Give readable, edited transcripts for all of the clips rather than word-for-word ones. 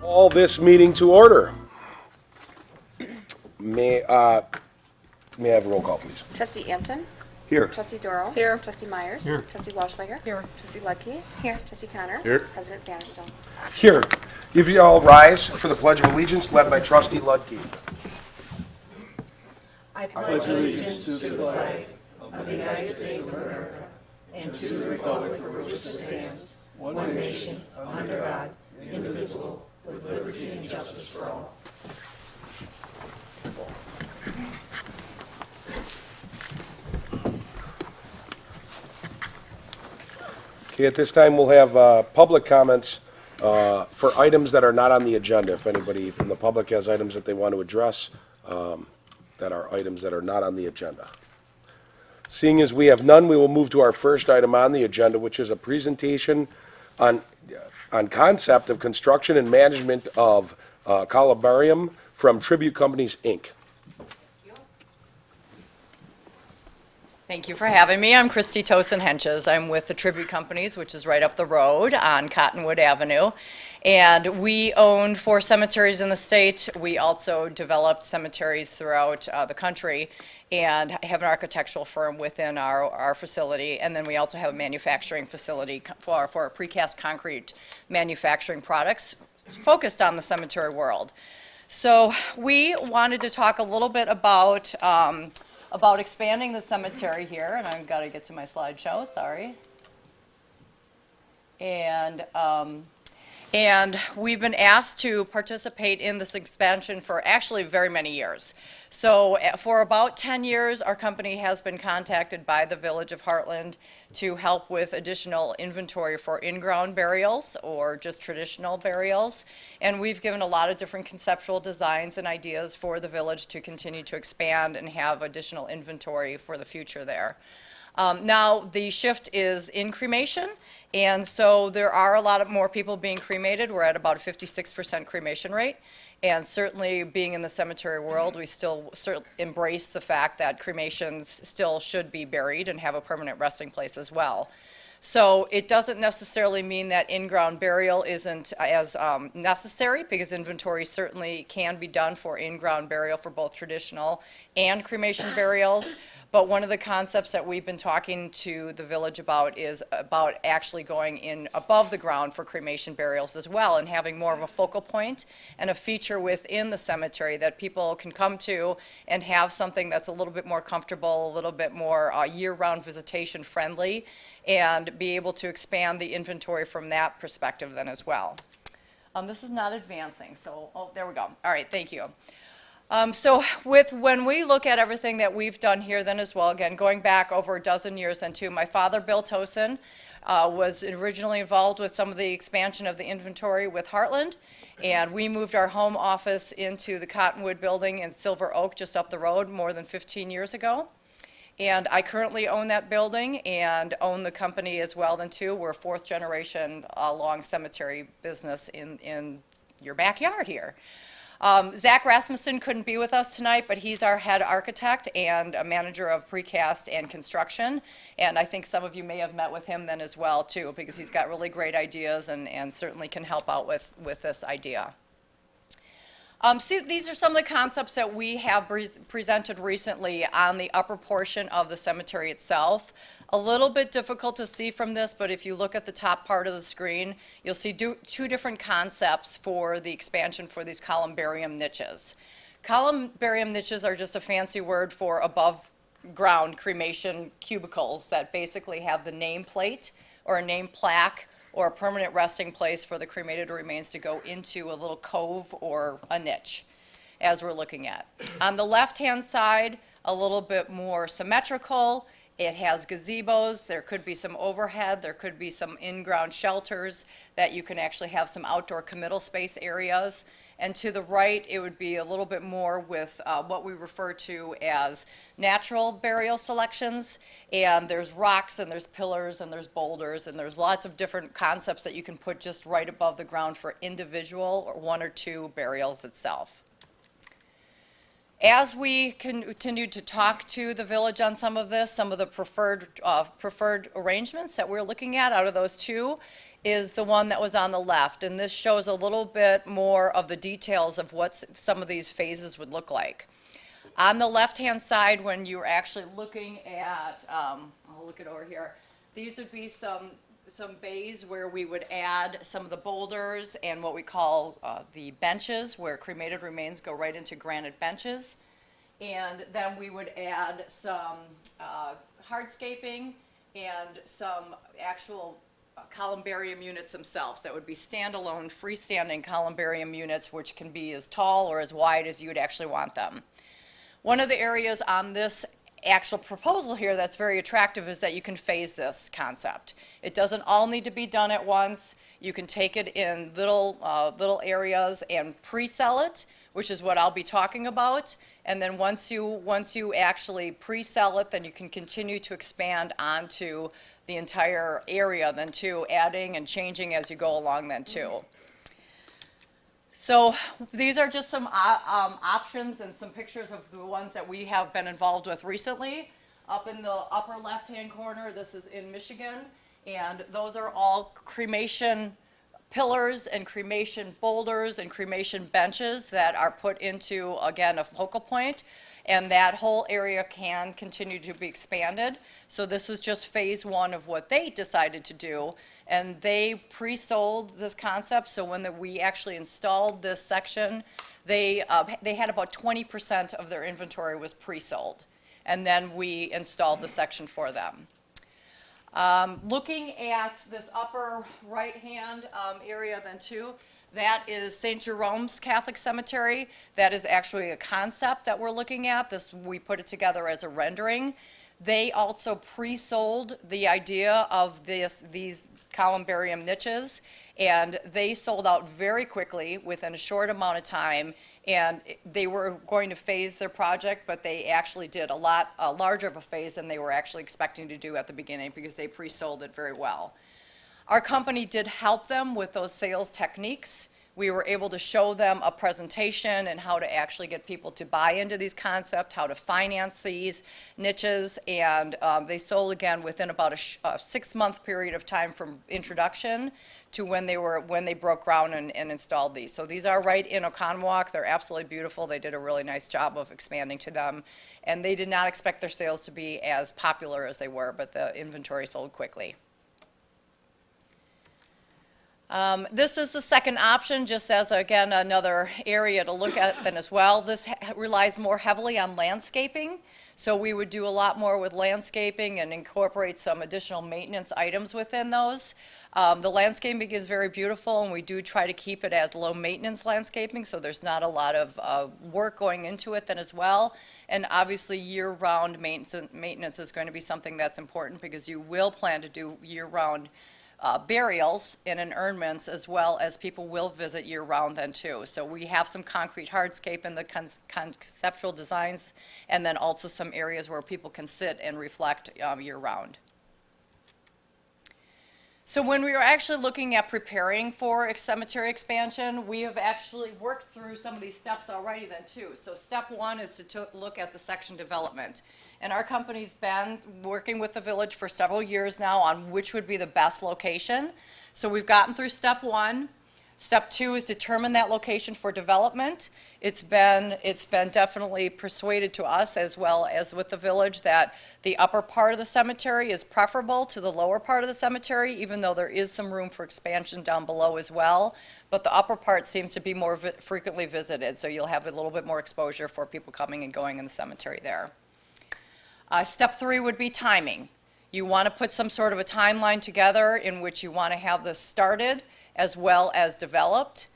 Call this meeting to order. May I have a roll call, please? Trustee Anson. Here. Trustee Doro. Here. Trustee Myers. Here. Trustee Walschlager. Here. Trustee Ludtke. Here. Trustee Connor. Here. President Vanderstone. Here. If you all rise for the Pledge of Allegiance led by Trustee Ludtke. I pledge allegiance to the flag of the United States of America and to the republic for which it stands, one nation, under God, indivisible, with liberty and justice for all. Okay, at this time, we'll have public comments for items that are not on the agenda. If anybody from the public has items that they want to address, that are items that are not on the agenda. Seeing as we have none, we will move to our first item on the agenda, which is a presentation on concept of construction and management of columbarium from Tribute Companies, Inc. Thank you for having me. I'm Christy Tosin-Henches. I'm with the Tribute Companies, which is right up the road on Cottonwood Avenue. And we own 4 cemeteries in the state. We also developed cemeteries throughout the country and have an architectural firm within our facility. And then we also have a manufacturing facility for precast concrete manufacturing products focused on the cemetery world. So we wanted to talk a little bit about expanding the cemetery here, and I've got to get to my slideshow, sorry. And we've been asked to participate in this expansion for actually very many years. So for about 10 years, our company has been contacted by the Village of Hartland to help with additional inventory for in-ground burials or just traditional burials. And we've given a lot of different conceptual designs and ideas for the village to continue to expand and have additional inventory for the future there. Now, the shift is in cremation, and so there are a lot of more people being cremated. We're at about a 56% cremation rate, and certainly being in the cemetery world, we still embrace the fact that cremations still should be buried and have a permanent resting place as well. So it doesn't necessarily mean that in-ground burial isn't as necessary, because inventory certainly can be done for in-ground burial for both traditional and cremation burials. But one of the concepts that we've been talking to the village about is about actually going in above the ground for cremation burials as well, and having more of a focal point and a feature within the cemetery that people can come to and have something that's a little bit more comfortable, a little bit more year-round visitation friendly, and be able to expand the inventory from that perspective then as well. This is not advancing, so, oh, there we go. All right, thank you. So when we look at everything that we've done here then as well, again, going back over a dozen years then too, my father, Bill Tosin, was originally involved with some of the expansion of the inventory with Hartland, and we moved our home office into the Cottonwood building in Silver Oak just up the road more than 15 years ago. And I currently own that building and own the company as well then too. We're 4th generation long cemetery business in your backyard here. Zach Rasmussen couldn't be with us tonight, but he's our head architect and a manager of precast and construction. And I think some of you may have met with him then as well too, because he's got really great ideas and certainly can help out with this idea. See, these are some of the concepts that we have presented recently on the upper portion of the cemetery itself. A little bit difficult to see from this, but if you look at the top part of the screen, you'll see 2 different concepts for the expansion for these columbarium niches. Columbarium niches are just a fancy word for above ground cremation cubicles that basically have the name plate or a name plaque or a permanent resting place for the cremated remains to go into a little cove or a niche, as we're looking at. On the left-hand side, a little bit more symmetrical. It has gazebos. There could be some overhead. There could be some in-ground shelters that you can actually have some outdoor committal space areas. And to the right, it would be a little bit more with what we refer to as natural burial selections. And there's rocks, and there's pillars, and there's boulders, and there's lots of different concepts that you can put just right above the ground for individual or 1 or 2 burials itself. As we continue to talk to the village on some of this, some of the preferred arrangements that we're looking at out of those two is the one that was on the left. And this shows a little bit more of the details of what some of these phases would look like. On the left-hand side, when you're actually looking at, I'll look it over here, these would be some bays where we would add some of the boulders and what we call the benches, where cremated remains go right into granite benches. And then we would add some hardscaping and some actual columbarium units themselves. That would be standalone, freestanding columbarium units, which can be as tall or as wide as you would actually want them. One of the areas on this actual proposal here that's very attractive is that you can phase this concept. It doesn't all need to be done at once. You can take it in little areas and pre-sell it, which is what I'll be talking about. And then once you actually pre-sell it, then you can continue to expand onto the entire area then too, adding and changing as you go along then too. So these are just some options and some pictures of the ones that we have been involved with recently. Up in the upper left-hand corner, this is in Michigan, and those are all cremation pillars and cremation boulders and cremation benches that are put into, again, a focal point, and that whole area can continue to be expanded. So this is just phase one of what they decided to do, and they pre-sold this concept. So when we actually installed this section, they had about 20% of their inventory was pre-sold, and then we installed the section for them. Looking at this upper right-hand area then too, that is St. Jerome's Catholic Cemetery. That is actually a concept that we're looking at. We put it together as a rendering. They also pre-sold the idea of these columbarium niches, and they sold out very quickly within a short amount of time, and they were going to phase their project, but they actually did a lot larger of a phase than they were actually expecting to do at the beginning because they pre-sold it very well. Our company did help them with those sales techniques. We were able to show them a presentation and how to actually get people to buy into these concepts, how to finance these niches, and they sold again within about a 6-month period of time from introduction to when they broke ground and installed these. So these are right in Oconomowoc. They're absolutely beautiful. They did a really nice job of expanding to them, and they did not expect their sales to be as popular as they were, but the inventory sold quickly. This is the second option, just as, again, another area to look at then as well. This relies more heavily on landscaping, so we would do a lot more with landscaping and incorporate some additional maintenance items within those. The landscaping is very beautiful, and we do try to keep it as low-maintenance landscaping, so there's not a lot of work going into it then as well. And obviously, year-round maintenance is going to be something that's important because you will plan to do year-round burials and interments, as well as people will visit year-round then too. So we have some concrete hardscape in the conceptual designs, and then also some areas where people can sit and reflect year-round. So when we were actually looking at preparing for cemetery expansion, we have actually worked through some of these steps already then too. So step one is to look at the section development. And our company's been working with the village for several years now on which would be the best location. So we've gotten through step one. Step two is determine that location for development. It's been definitely persuaded to us, as well as with the village, that the upper part of the cemetery is preferable to the lower part of the cemetery, even though there is some room for expansion down below as well. But the upper part seems to be more frequently visited, so you'll have a little bit more exposure for people coming and going in the cemetery there. Step three would be timing. You want to put some sort of a timeline together in which you want to have this started as well as developed.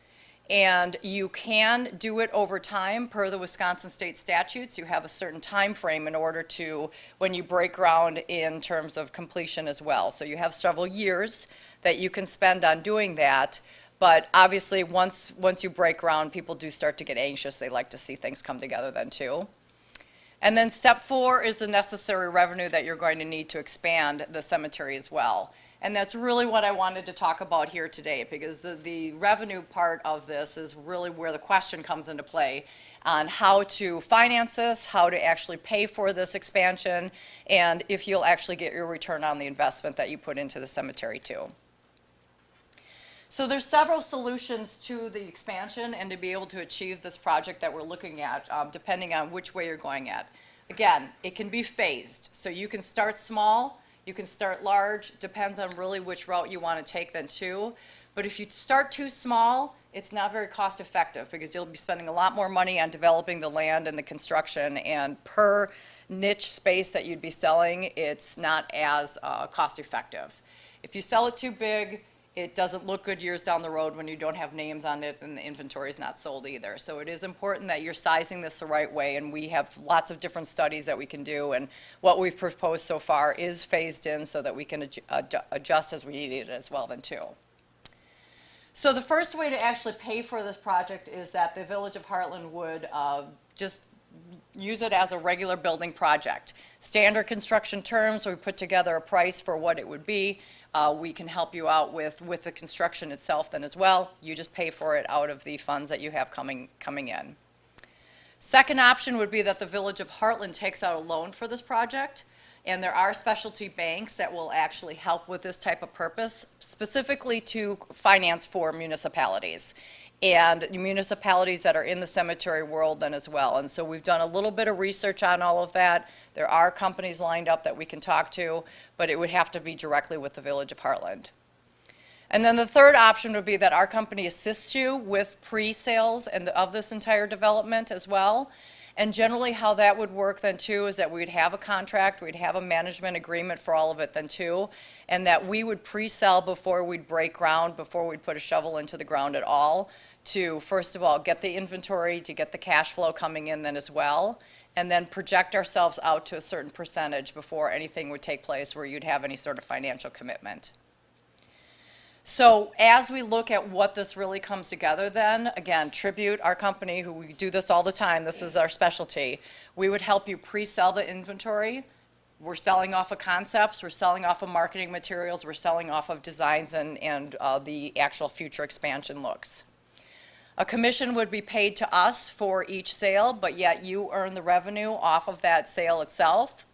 And you can do it over time per the Wisconsin state statutes. You have a certain time frame in order to, when you break ground, in terms of completion as well. So you have several years that you can spend on doing that. But obviously, once you break ground, people do start to get anxious. They like to see things come together then too. And then step four is the necessary revenue that you're going to need to expand the cemetery as well. And that's really what I wanted to talk about here today, because the revenue part of this is really where the question comes into play on how to finance this, how to actually pay for this expansion, and if you'll actually get your return on the investment that you put into the cemetery too. So there's several solutions to the expansion and to be able to achieve this project that we're looking at, depending on which way you're going at. Again, it can be phased, so you can start small, you can start large, depends on really which route you want to take then too. But if you start too small, it's not very cost effective because you'll be spending a lot more money on developing the land and the construction, and per niche space that you'd be selling, it's not as cost effective. If you sell it too big, it doesn't look good years down the road when you don't have names on it and the inventory is not sold either. So it is important that you're sizing this the right way, and we have lots of different studies that we can do, and what we've proposed so far is phased in so that we can adjust as we need it as well then too. So the first way to actually pay for this project is that the Village of Hartland would just use it as a regular building project. Standard construction terms, we put together a price for what it would be. We can help you out with the construction itself then as well. You just pay for it out of the funds that you have coming in. Second option would be that the Village of Hartland takes out a loan for this project, and there are specialty banks that will actually help with this type of purpose, specifically to finance for municipalities and municipalities that are in the cemetery world then as well. And so we've done a little bit of research on all of that. There are companies lined up that we can talk to, but it would have to be directly with the Village of Hartland. And then the third option would be that our company assists you with pre-sales and of this entire development as well. And generally how that would work then too is that we'd have a contract, we'd have a management agreement for all of it then too, and that we would pre-sell before we'd break ground, before we'd put a shovel into the ground at all, to first of all get the inventory, to get the cash flow coming in then as well, and then project ourselves out to a certain percentage before anything would take place where you'd have any sort of financial commitment. So as we look at what this really comes together then, again, Tribute, our company, who we do this all the time, this is our specialty, we would help you pre-sell the inventory. We're selling off of concepts, we're selling off of marketing materials, we're selling off of designs and the actual future expansion looks. A commission would be paid to us for each sale, but yet you earn the revenue off of that sale itself.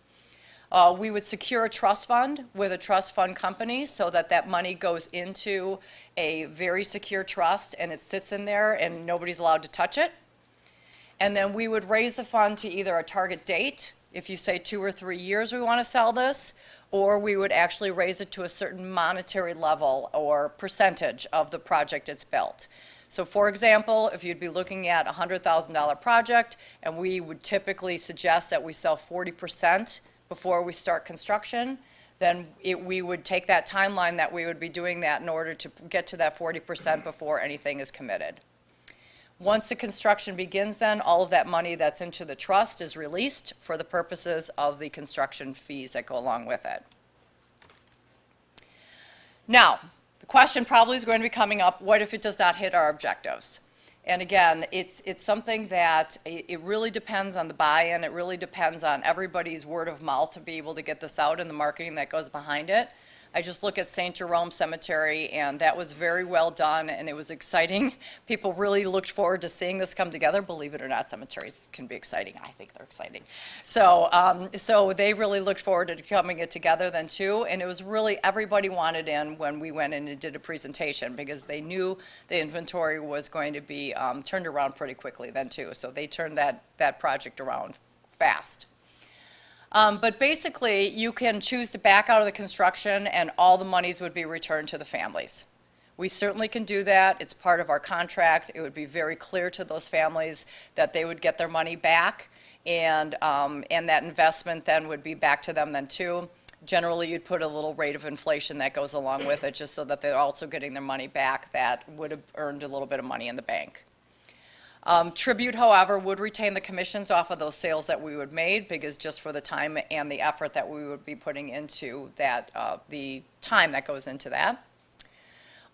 We would secure a trust fund with a trust fund company so that that money goes into a very secure trust and it sits in there and nobody's allowed to touch it. And then we would raise the fund to either a target date, if you say 2 or 3 years we want to sell this, or we would actually raise it to a certain monetary level or percentage of the project it's built. So for example, if you'd be looking at a $100,000 project, and we would typically suggest that we sell 40% before we start construction, then we would take that timeline that we would be doing that in order to get to that 40% before anything is committed. Once the construction begins then, all of that money that's into the trust is released for the purposes of the construction fees that go along with it. Now, the question probably is going to be coming up, what if it does not hit our objectives? And again, it's something that it really depends on the buy-in. It really depends on everybody's word of mouth to be able to get this out and the marketing that goes behind it. I just look at St. Jerome Cemetery, and that was very well done, and it was exciting. People really looked forward to seeing this come together. Believe it or not, cemeteries can be exciting. I think they're exciting. So, so they really looked forward to coming it together then too, and it was really everybody wanted in when we went in and did a presentation because they knew the inventory was going to be turned around pretty quickly then too. So they turned that project around fast. But basically, you can choose to back out of the construction and all the monies would be returned to the families. We certainly can do that. It's part of our contract. It would be very clear to those families that they would get their money back, and that investment then would be back to them then too. Generally, you'd put a little rate of inflation that goes along with it just so that they're also getting their money back that would have earned a little bit of money in the bank. Tribute, however, would retain the commissions off of those sales that we would made because just for the time and the effort that we would be putting into that, the time that goes into that.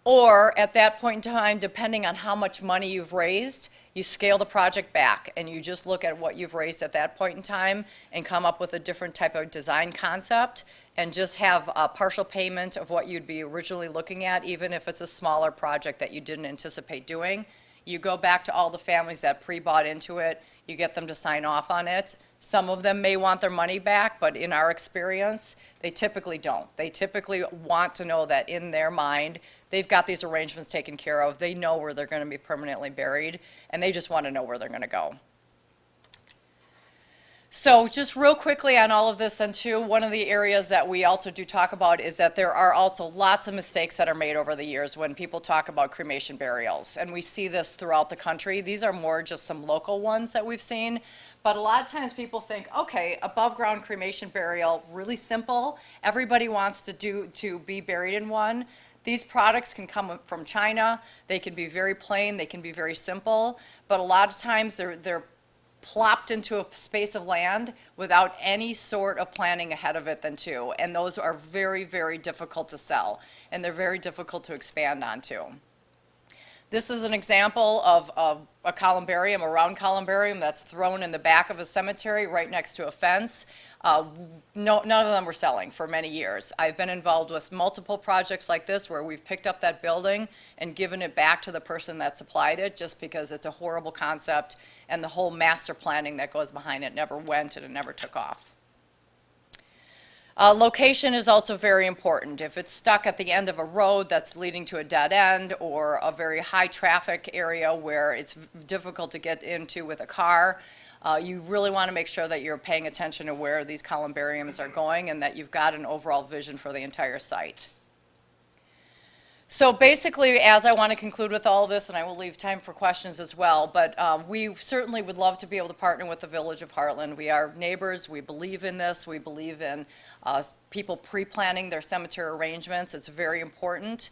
Or at that point in time, depending on how much money you've raised, You scale the project back, and you just look at what you've raised at that point in time and come up with a different type of design concept, and just have a partial payment of what you'd be originally looking at, even if it's a smaller project that you didn't anticipate doing. You go back to all the families that pre-bought into it, you get them to sign off on it. Some of them may want their money back, but in our experience, they typically don't. They typically want to know that in their mind, they've got these arrangements taken care of, they know where they're going to be permanently buried, and they just want to know where they're going to go. So just real quickly on all of this, and too, one of the areas that we also do talk about is that there are also lots of mistakes that are made over the years when people talk about cremation burials. And we see this throughout the country. These are more just some local ones that we've seen. But a lot of times people think, okay, above ground cremation burial, really simple. Everybody wants to be buried in one. These products can come from China. They can be very plain. They can be very simple. But a lot of times they're plopped into a space of land without any sort of planning ahead of it then too. And those are very, very difficult to sell, and they're very difficult to expand onto. This is an example of a columbarium, a round columbarium that's thrown in the back of a cemetery right next to a fence. None of them were selling for many years. I've been involved with multiple projects like this where we've picked up that building and given it back to the person that supplied it, just because it's a horrible concept and the whole master planning that goes behind it never went and it never took off. Location is also very important. If it's stuck at the end of a road that's leading to a dead end, or a very high traffic area where it's difficult to get into with a car, you really want to make sure that you're paying attention to where these columbariums are going and that you've got an overall vision for the entire site. So basically, as I want to conclude with all of this, and I will leave time for questions as well, but we certainly would love to be able to partner with the Village of Hartland. We are neighbors. We believe in this. We believe in people pre-planning their cemetery arrangements. It's very important.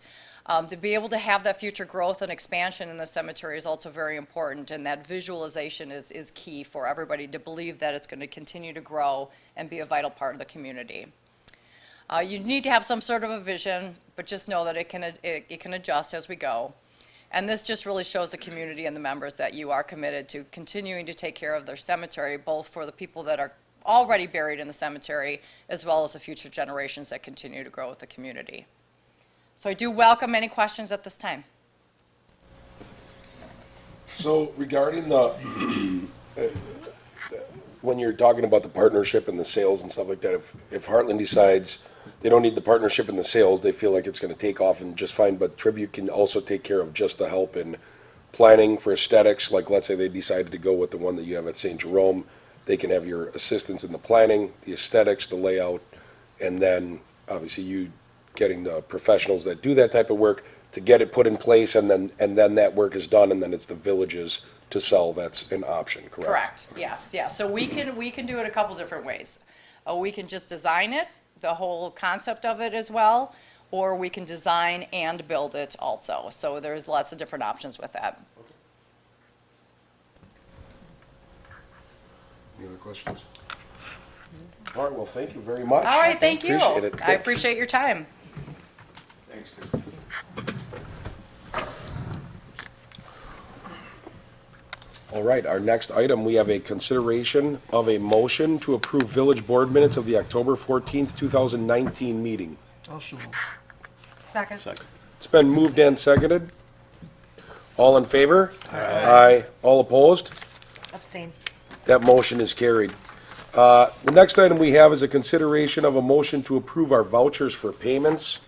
To be able to have that future growth and expansion in the cemetery is also very important, and that visualization is key for everybody to believe that it's going to continue to grow and be a vital part of the community. You need to have some sort of a vision, but just know that it can adjust as we go. And this just really shows the community and the members that you are committed to continuing to take care of their cemetery, both for the people that are already buried in the cemetery, as well as the future generations that continue to grow with the community. So I do welcome any questions at this time. So regarding the, when you're talking about the partnership and the sales and stuff like that, if Hartland decides they don't need the partnership and the sales, they feel like it's going to take off and just fine, but Tribute can also take care of just the help in planning for aesthetics. Like, let's say they decided to go with the one that you have at St. Jerome, they can have your assistance in the planning, the aesthetics, the layout, and then obviously you getting the professionals that do that type of work to get it put in place, and then that work is done, and then it's the villages to sell. That's an option, correct? Correct, yes, yes. So we can do it a couple different ways. We can just design it, the whole concept of it as well, or we can design and build it also. So there's lots of different options with that. Any other questions? All right, well, thank you very much. All right, thank you. Appreciate it. I appreciate your time. Thanks, Chris. All right, our next item, we have a consideration of a motion to approve village board minutes of the October 14th, 2019 meeting. Also move. Second. It's been moved and seconded. All in favor? Aye. All opposed? Abstain. That motion is carried. The next item we have is a consideration of a motion to approve our vouchers for payments.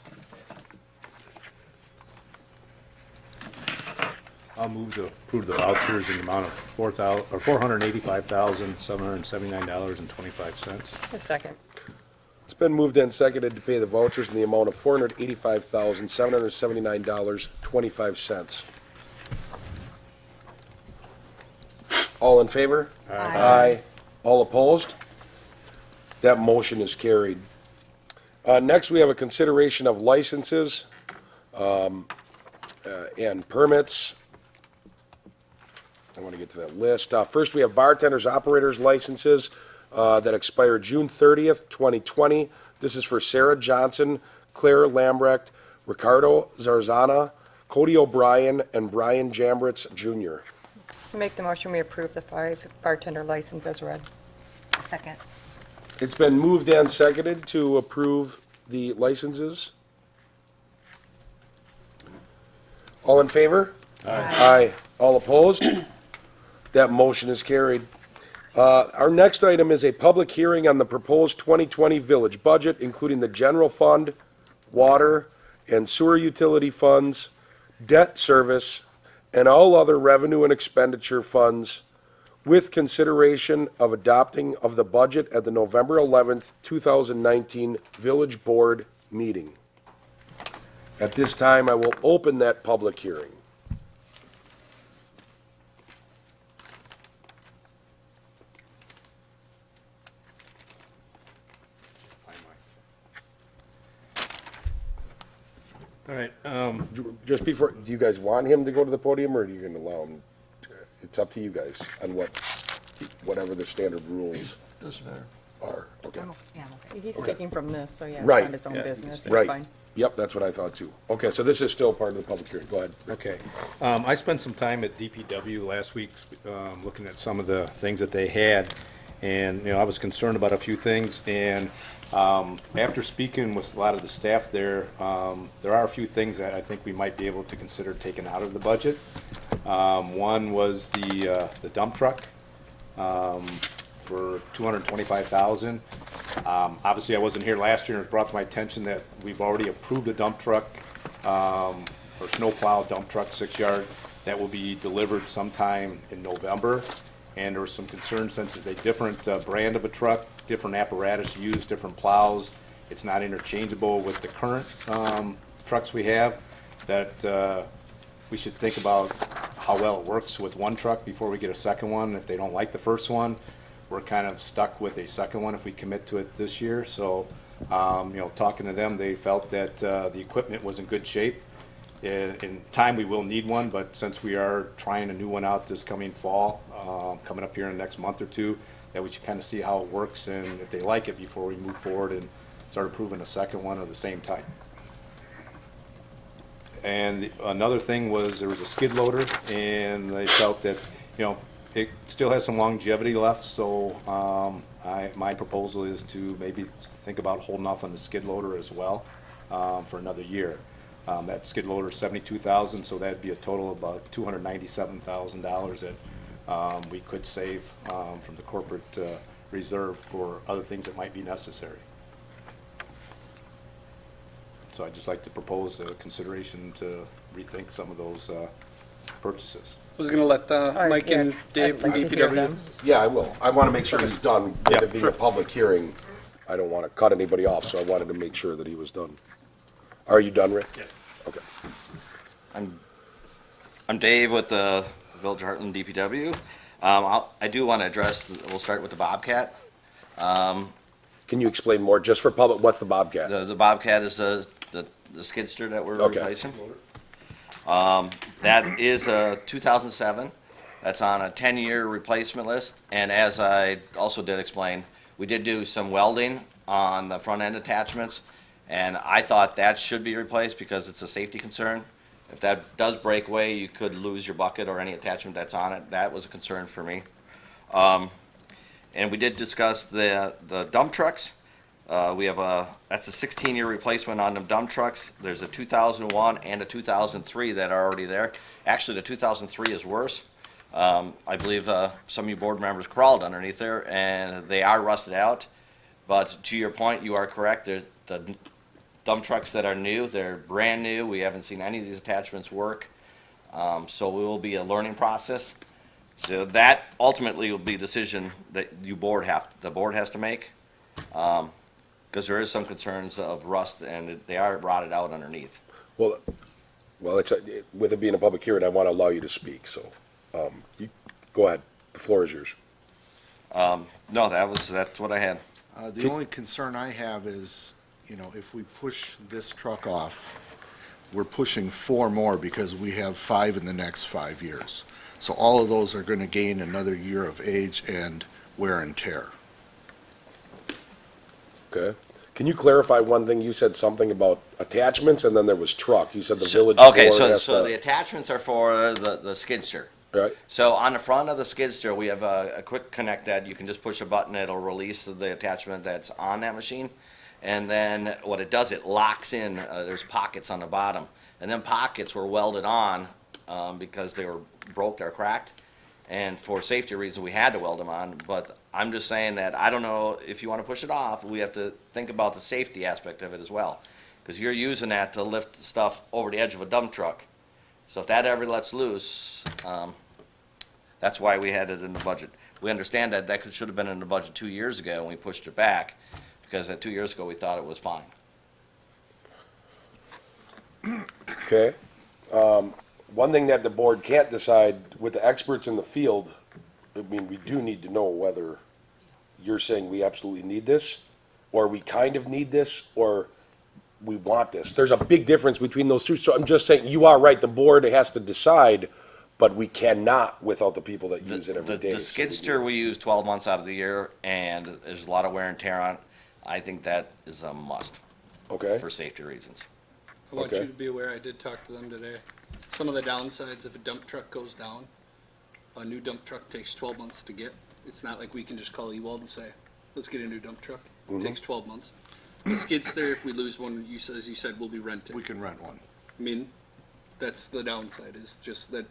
I'll move to approve the vouchers in the amount of $485,779.25. A second. It's been moved and seconded to pay the vouchers in the amount of $485,779.25. All in favor? Aye. All opposed? That motion is carried. Next, we have a consideration of licenses and permits. I want to get to that list. First, we have bartenders, operators licenses that expire June 30th, 2020. This is for Sarah Johnson, Claire Lambrecht, Ricardo Zarzana, Cody O'Brien, and Brian Jambritz Jr. Make the motion, we approve the 5 bartender license as read. Second. It's been moved and seconded to approve the licenses. All in favor? Aye. All opposed? That motion is carried. Our next item is a public hearing on the proposed 2020 village budget, including the general fund, water, and sewer utility funds, debt service, and all other revenue and expenditure funds, with consideration of adopting of the budget at the November 11th, 2019 Village Board meeting. At this time, I will open that public hearing. All right, Just before, do you guys want him to go to the podium, or are you going to allow him? It's up to you guys on whatever the standard rules Doesn't matter. are. Okay. Yeah, I'm okay. He's speaking from this, so yeah, it's Right. not his own business, it's Right. fine. Yep, that's what I thought too. Okay, so this is still part of the public hearing. Go ahead. okay. I spent some time at DPW last week, looking at some of the things that they had. And, I was concerned about a few things, and, after speaking with a lot of the staff there, there are a few things that I think we might be able to consider taking out of the budget. One was the dump truck, for $225,000. Obviously, I wasn't here last year, and it brought to my attention that we've already approved a dump truck, or snowplow dump truck, 6-yard, that will be delivered sometime in November. And there was some concern, since it's a different brand of a truck, different apparatus used, different plows, it's not interchangeable with the current trucks we have, that we should think about how well it works with one truck before we get a second one. If they don't like the first one, we're kind of stuck with a second one if we commit to it this year. So, talking to them, they felt that the equipment was in good shape. In time, we will need one, but since we are trying a new one out this coming fall, coming up here in the next month or two, that we should kind of see how it works and if they like it before we move forward and start approving a second one of the same type. And another thing was, there was a skid loader, and they felt that, it still has some longevity left, so my proposal is to maybe think about holding off on the skid loader as well for another year. That skid loader is $72,000, so that'd be a total of about $297,000 that we could save from the corporate reserve for other things that might be necessary. So I'd just like to propose a consideration to rethink some of those purchases. I was gonna let right, Mike yeah, and Dave I'd from like to hear DPW. them. Yeah, I will. I want to make sure he's done. With Yeah, it being a public hearing, I don't want to cut anybody off, so I wanted to make sure that he was done. Are you done, Rick? Yes. Okay. I'm Dave with the Village of Hartland DPW. I do want to address, we'll start with the Bobcat. Can you explain more, just for public, what's the Bobcat? The Bobcat is the skidster that we're Okay. replacing. That is a 2007. That's on a 10-year replacement list. And as I also did explain, we did do some welding on the front end attachments. And I thought that should be replaced because it's a safety concern. If that does break away, you could lose your bucket or any attachment that's on it. That was a concern for me. And we did discuss the dump trucks. That's a 16-year replacement on them dump trucks. There's a 2001 and a 2003 that are already there. Actually, the 2003 is worse. I believe some of you board members crawled underneath there, and they are rusted out. But to your point, you are correct. The dump trucks that are new, they're brand new. We haven't seen any of these attachments work. So it will be a learning process. So that ultimately will be a decision that the board has to make. Because there is some concerns of rust, and they are rotted out underneath. Well, with it being a public hearing, I want to allow you to speak, so, go ahead. The floor is yours. No, that's what I had. The only concern I have is, if we push this truck off, we're pushing 4 more because we have 5 in the next 5 years. So all of those are going to gain another year of age and wear and tear. Okay. Can you clarify one thing? You said something about attachments, and then there was truck. You said the village Okay, board has so to- the attachments are for the skidster. Right. So on the front of the skid steer, we have a quick connect that you can just push a button, it'll release the attachment that's on that machine. And then what it does, it locks in, there's pockets on the bottom. And then pockets were welded on because they were broke or cracked. And for safety reasons, we had to weld them on. But I'm just saying that I don't know if you want to push it off, we have to think about the safety aspect of it as well. Because you're using that to lift stuff over the edge of a dump truck. So if that ever lets loose, that's why we had it in the budget. We understand that that should have been in the budget 2 years ago, and we pushed it back, because 2 years ago, we thought it was fine. Okay. One thing that the board can't decide, with the experts in the field, I mean, we do need to know whether you're saying we absolutely need this, or we kind of need this, or we want this. There's a big difference between those two, so I'm just saying, you are right, the board has to decide, but we cannot without the people that use it every day. The skid steer we use 12 months out of the year, and there's a lot of wear and tear on it. I think that is a must Okay, for safety reasons. I want Okay. you to be aware, I did talk to them today. Some of the downsides, if a dump truck goes down, a new dump truck takes 12 months to get. It's not like we can just call Ewald and say, let's get a new dump truck. It takes 12 months. The skid steer, if we lose one, as you said, we'll be renting. We can rent one. I mean, that's the downside, is just that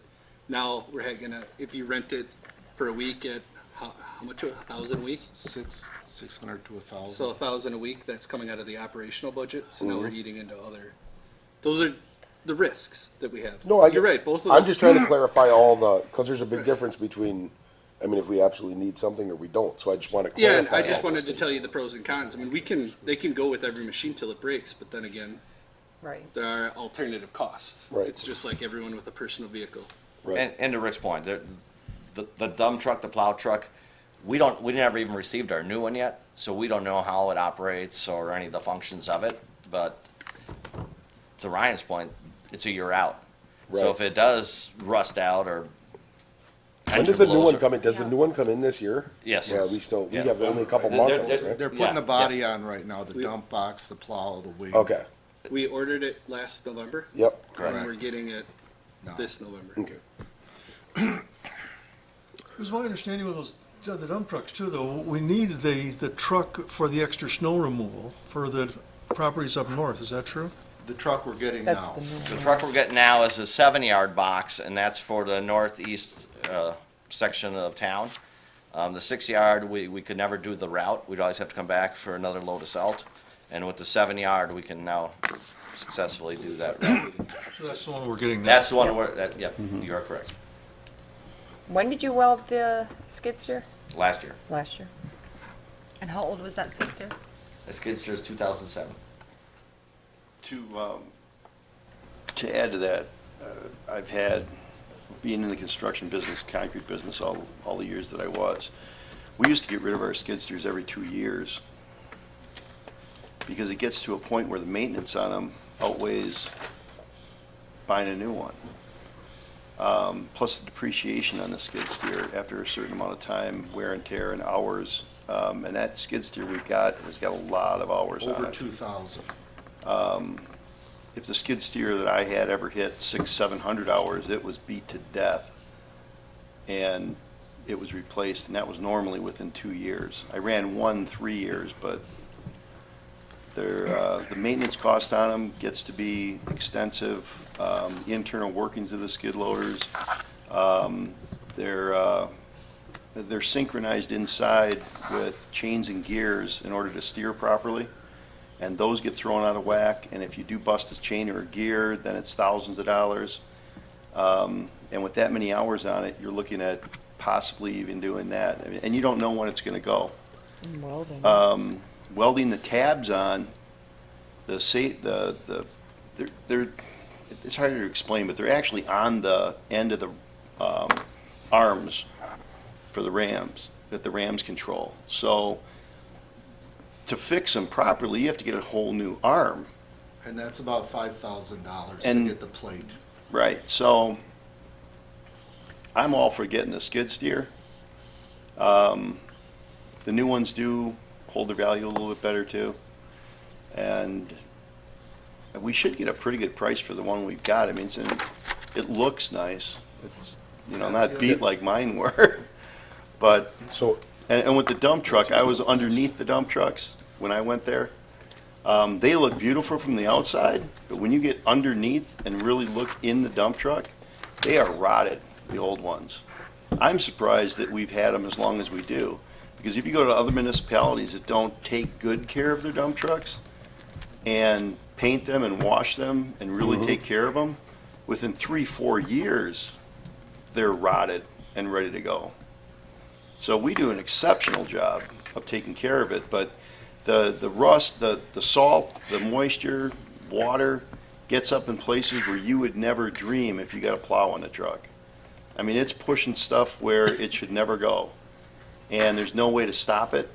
now we're gonna, if you rent it for a week at, how much, $1,000 a week? 600 to 1,000. So $1,000 a week, that's coming out of the operational budget, so now we're eating into other, those are the risks that we have. no, I You're get, right, both of I'm those. just trying to clarify all the, because there's a big difference between, I mean, if we absolutely need something or we don't, so I just want to Yeah, clarify. and I just all wanted those to tell things. you the pros and cons. I mean, they can go with every machine till it breaks, but then again, Right. there are alternative costs. Right. It's just like everyone with a personal vehicle. Right. And to Rick's point, the dump truck, the plow truck, we never even received our new one yet, so we don't know how it operates or any of the functions of it. But to Ryan's point, it's a year out. So Right. if it does rust out or When does the new blows one or- come in? Does the new one come in this year? Yes. Yeah, we Yeah. have only a couple months on it, They're- right? They're putting Yeah, the body on right now, the dump box, the plow, the wing. Okay, We ordered it last November, yep, Correct. and we're getting it No. this November. okay. It was my understanding with the dump trucks too, though, we need the truck for the extra snow removal for the properties up north, is that true? The truck we're getting That's now. the new The one. truck we're getting now is a 7-yard box, and that's for the northeast section of town. The 6-yard, we could never do the route. We'd always have to come back for another load of salt. And with the 7-yard, we can now successfully do that route. So that's the one we're getting now. That's the one where, yep, you are correct. When did you weld the skid steer? Last year. Last year. And how old was that skid steer? The skid steer is 2007. To add to that, I've had, being in the construction business, concrete business, all the years that I was, we used to get rid of our skid steers every 2 years because it gets to a point where the maintenance on them outweighs buying a new one. Plus the depreciation on the skid steer after a certain amount of time, wear and tear and hours. And that skid steer we've got has got a lot of hours on Over it. 2,000. If the skid steer that I had ever hit 600-700 hours, it was beat to death. And it was replaced, and that was normally within 2 years. I ran one 3 years, but the maintenance cost on them gets to be extensive. The internal workings of the skid loaders, they're synchronized inside with chains and gears in order to steer properly. And those get thrown out of whack, and if you do bust a chain or a gear, then it's thousands of dollars. And with that many hours on it, you're looking at possibly even doing that. I mean, and you don't know when it's gonna go. Welding. Welding the tabs on, they're, it's hard to explain, but they're actually on the end of the arms for the rams, that the rams control. So to fix them properly, you have to get a whole new arm. And that's about $5,000 to And- get the plate. Right, so I'm all for getting a skid steer. The new ones do hold their value a little bit better too. And we should get a pretty good price for the one we've got. I mean, it looks nice. It's not beat like mine were. But, So, and with the dump truck, I was underneath the dump trucks when I went there. They look beautiful from the outside, but when you get underneath and really look in the dump truck, they are rotted, the old ones. I'm surprised that we've had them as long as we do. Because if you go to other municipalities that don't take good care of their dump trucks and paint them and wash them and really take care of them, within 3-4 years, they're rotted and ready to go. So we do an exceptional job of taking care of it, but the rust, the salt, the moisture, water gets up in places where you would never dream if you got a plow on the truck. I mean, it's pushing stuff where it should never go, and there's no way to stop it.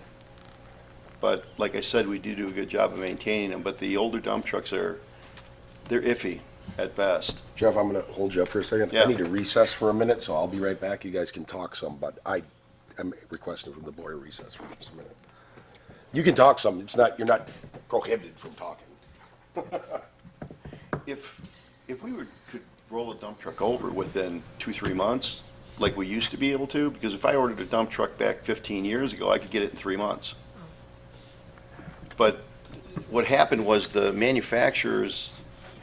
But like I said, we do a good job of maintaining them, but the older dump trucks they're iffy at best. Jeff, I'm going to hold you up for a second. Yeah. I need to recess for a minute, so I'll be right back. You guys can talk some, but I am requesting from the board a recess for just a minute. You can talk some. It's not, you're not prohibited from talking. If we could roll a dump truck over within 2-3 months, like we used to be able to, because if I ordered a dump truck back 15 years ago, I could get it in 3 months. But what happened was the manufacturers,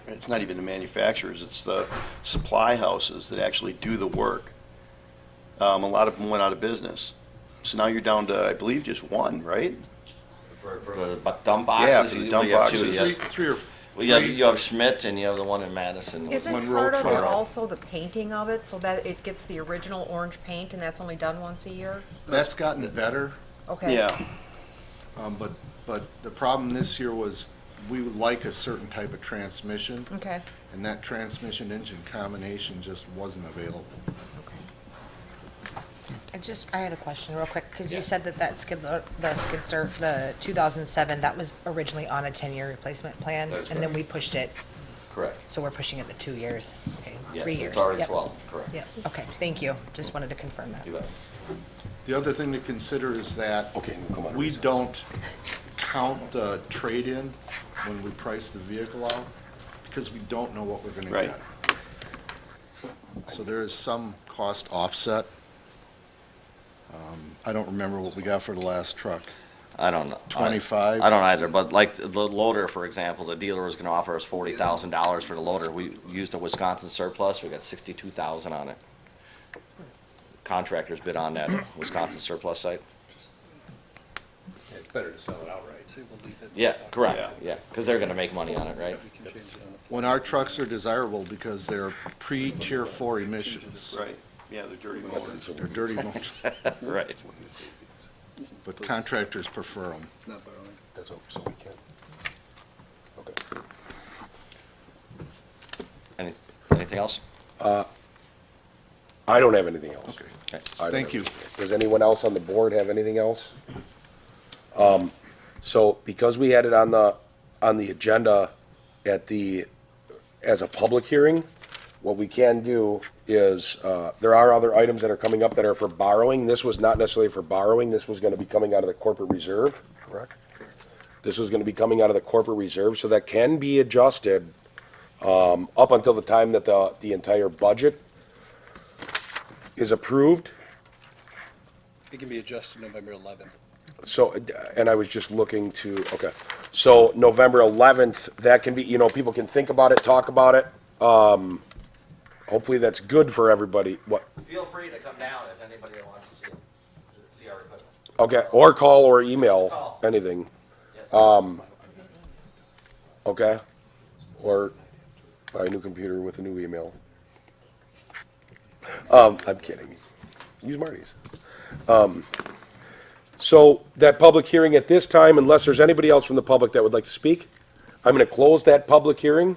it's not even the manufacturers, it's the supply houses that actually do the work. A lot of them went out of business. So now you're down to, I believe, just one, right? For the dump Yeah, boxes? for the you dump have two. boxes. You have- Three or Well, you have Schmidt and you have the one in Madison. Isn't One part road of it truck. also the painting of it, so that it gets the original orange paint, and that's only done once a year? That's gotten better, Okay. Yeah, but the problem this year was we would like a certain type of transmission, Okay. and that transmission engine combination just wasn't available. I had a question real quick, because you said that Skidster, the 2007, that was originally on a 10-year replacement plan, That's and then correct. we pushed it, Correct. so we're pushing it to 2 years. Okay, Yes, 3 years. it's already Yep. 12, correct. Yep, okay, thank you. Just wanted to confirm that. You bet. The other thing to consider is that Okay, we'll come out of we recess. don't count the trade-in when we price the vehicle out, because we don't know what we're gonna Right. get. So there is some cost offset. I don't remember what we got for the last truck. I don't know. 25? I don't either, but like the loader, for example, the dealer was gonna offer us $40,000 for the loader. We used a Wisconsin surplus, we got 62,000 on it. Contractors bid on that Wisconsin surplus site. It's better to sell it outright. Yeah, correct, yeah, because they're gonna make money on it, right? When our trucks are desirable because they're pre-Tier 4 emissions. right. Yeah, they're dirty motors. They're dirty motors, Right. but contractors prefer them. Not borrowing. That's what, so we can. Okay. Anything else? I don't have anything else. Okay, Okay. I don't thank have you. anything. Does anyone else on the board have anything else? So because we had it on the agenda as a public hearing, what we can do is, there are other items that are coming up that are for borrowing. This was not necessarily for borrowing. This was gonna be coming out of the corporate reserve, correct? This was gonna be coming out of the corporate reserve, so that can be adjusted, up until the time that the entire budget is approved. It can be adjusted November 11th. So, and I was just looking to, okay, so November 11th, that can be, people can think about it, talk about it. Hopefully that's good for everybody. What, Feel free to come down if anybody wants to see our equipment. okay, or call or email, anything. Okay, or buy a new computer with a new email. I'm kidding. Use Marty's. So that public hearing at this time, unless there's anybody else from the public that would like to speak, I'm going to close that public hearing.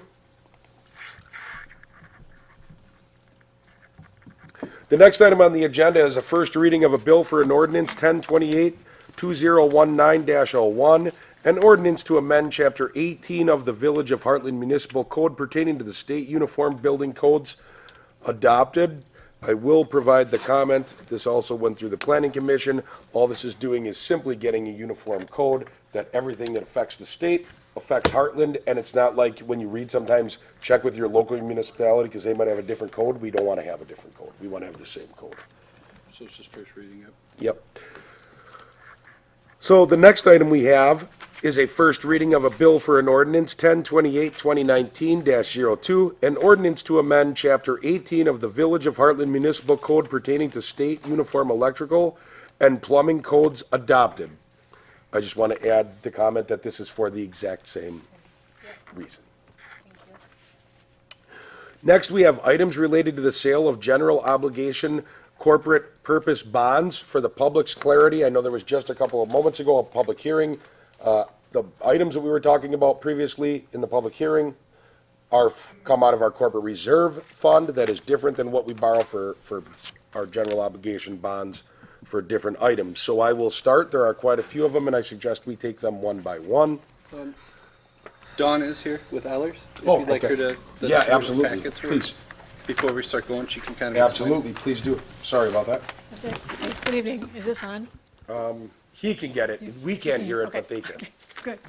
The next item on the agenda is a first reading of a bill for an ordinance 1028-2019-01, an ordinance to amend Chapter 18 of the Village of Hartland Municipal Code pertaining to the state uniform building codes adopted. I will provide the comment. This also went through the Planning Commission. All this is doing is simply getting a uniform code that everything that affects the state affects Hartland, and it's not like when you read sometimes, check with your local municipality, because they might have a different code. We don't want to have a different code. We want to have the same code. So it's just first reading it. Yep. So the next item we have is a first reading of a bill for an ordinance 1028-2019-02, an ordinance to amend Chapter 18 of the Village of Hartland Municipal Code pertaining to state uniform electrical and plumbing codes adopted. I just want to add the comment that this is for the exact same reason. Next, we have items related to the sale of general obligation corporate purpose bonds. For the public's clarity, I know there was just a couple of moments ago a public hearing. The items that we were talking about previously in the public hearing come out of our corporate reserve fund. That is different than what we borrow for our general obligation bonds for different items. So I will start. There are quite a few of them, and I suggest we take them one by one. Dawn is here with Ellers. If Oh, you'd like okay. her to. Yeah, the absolutely. packets for- Please. Before we start going, she can kind of. Absolutely, please do. Sorry about that. That's it. Hey, good evening. Is this on? He can get it. We can't hear it, but Okay, they can. okay, good.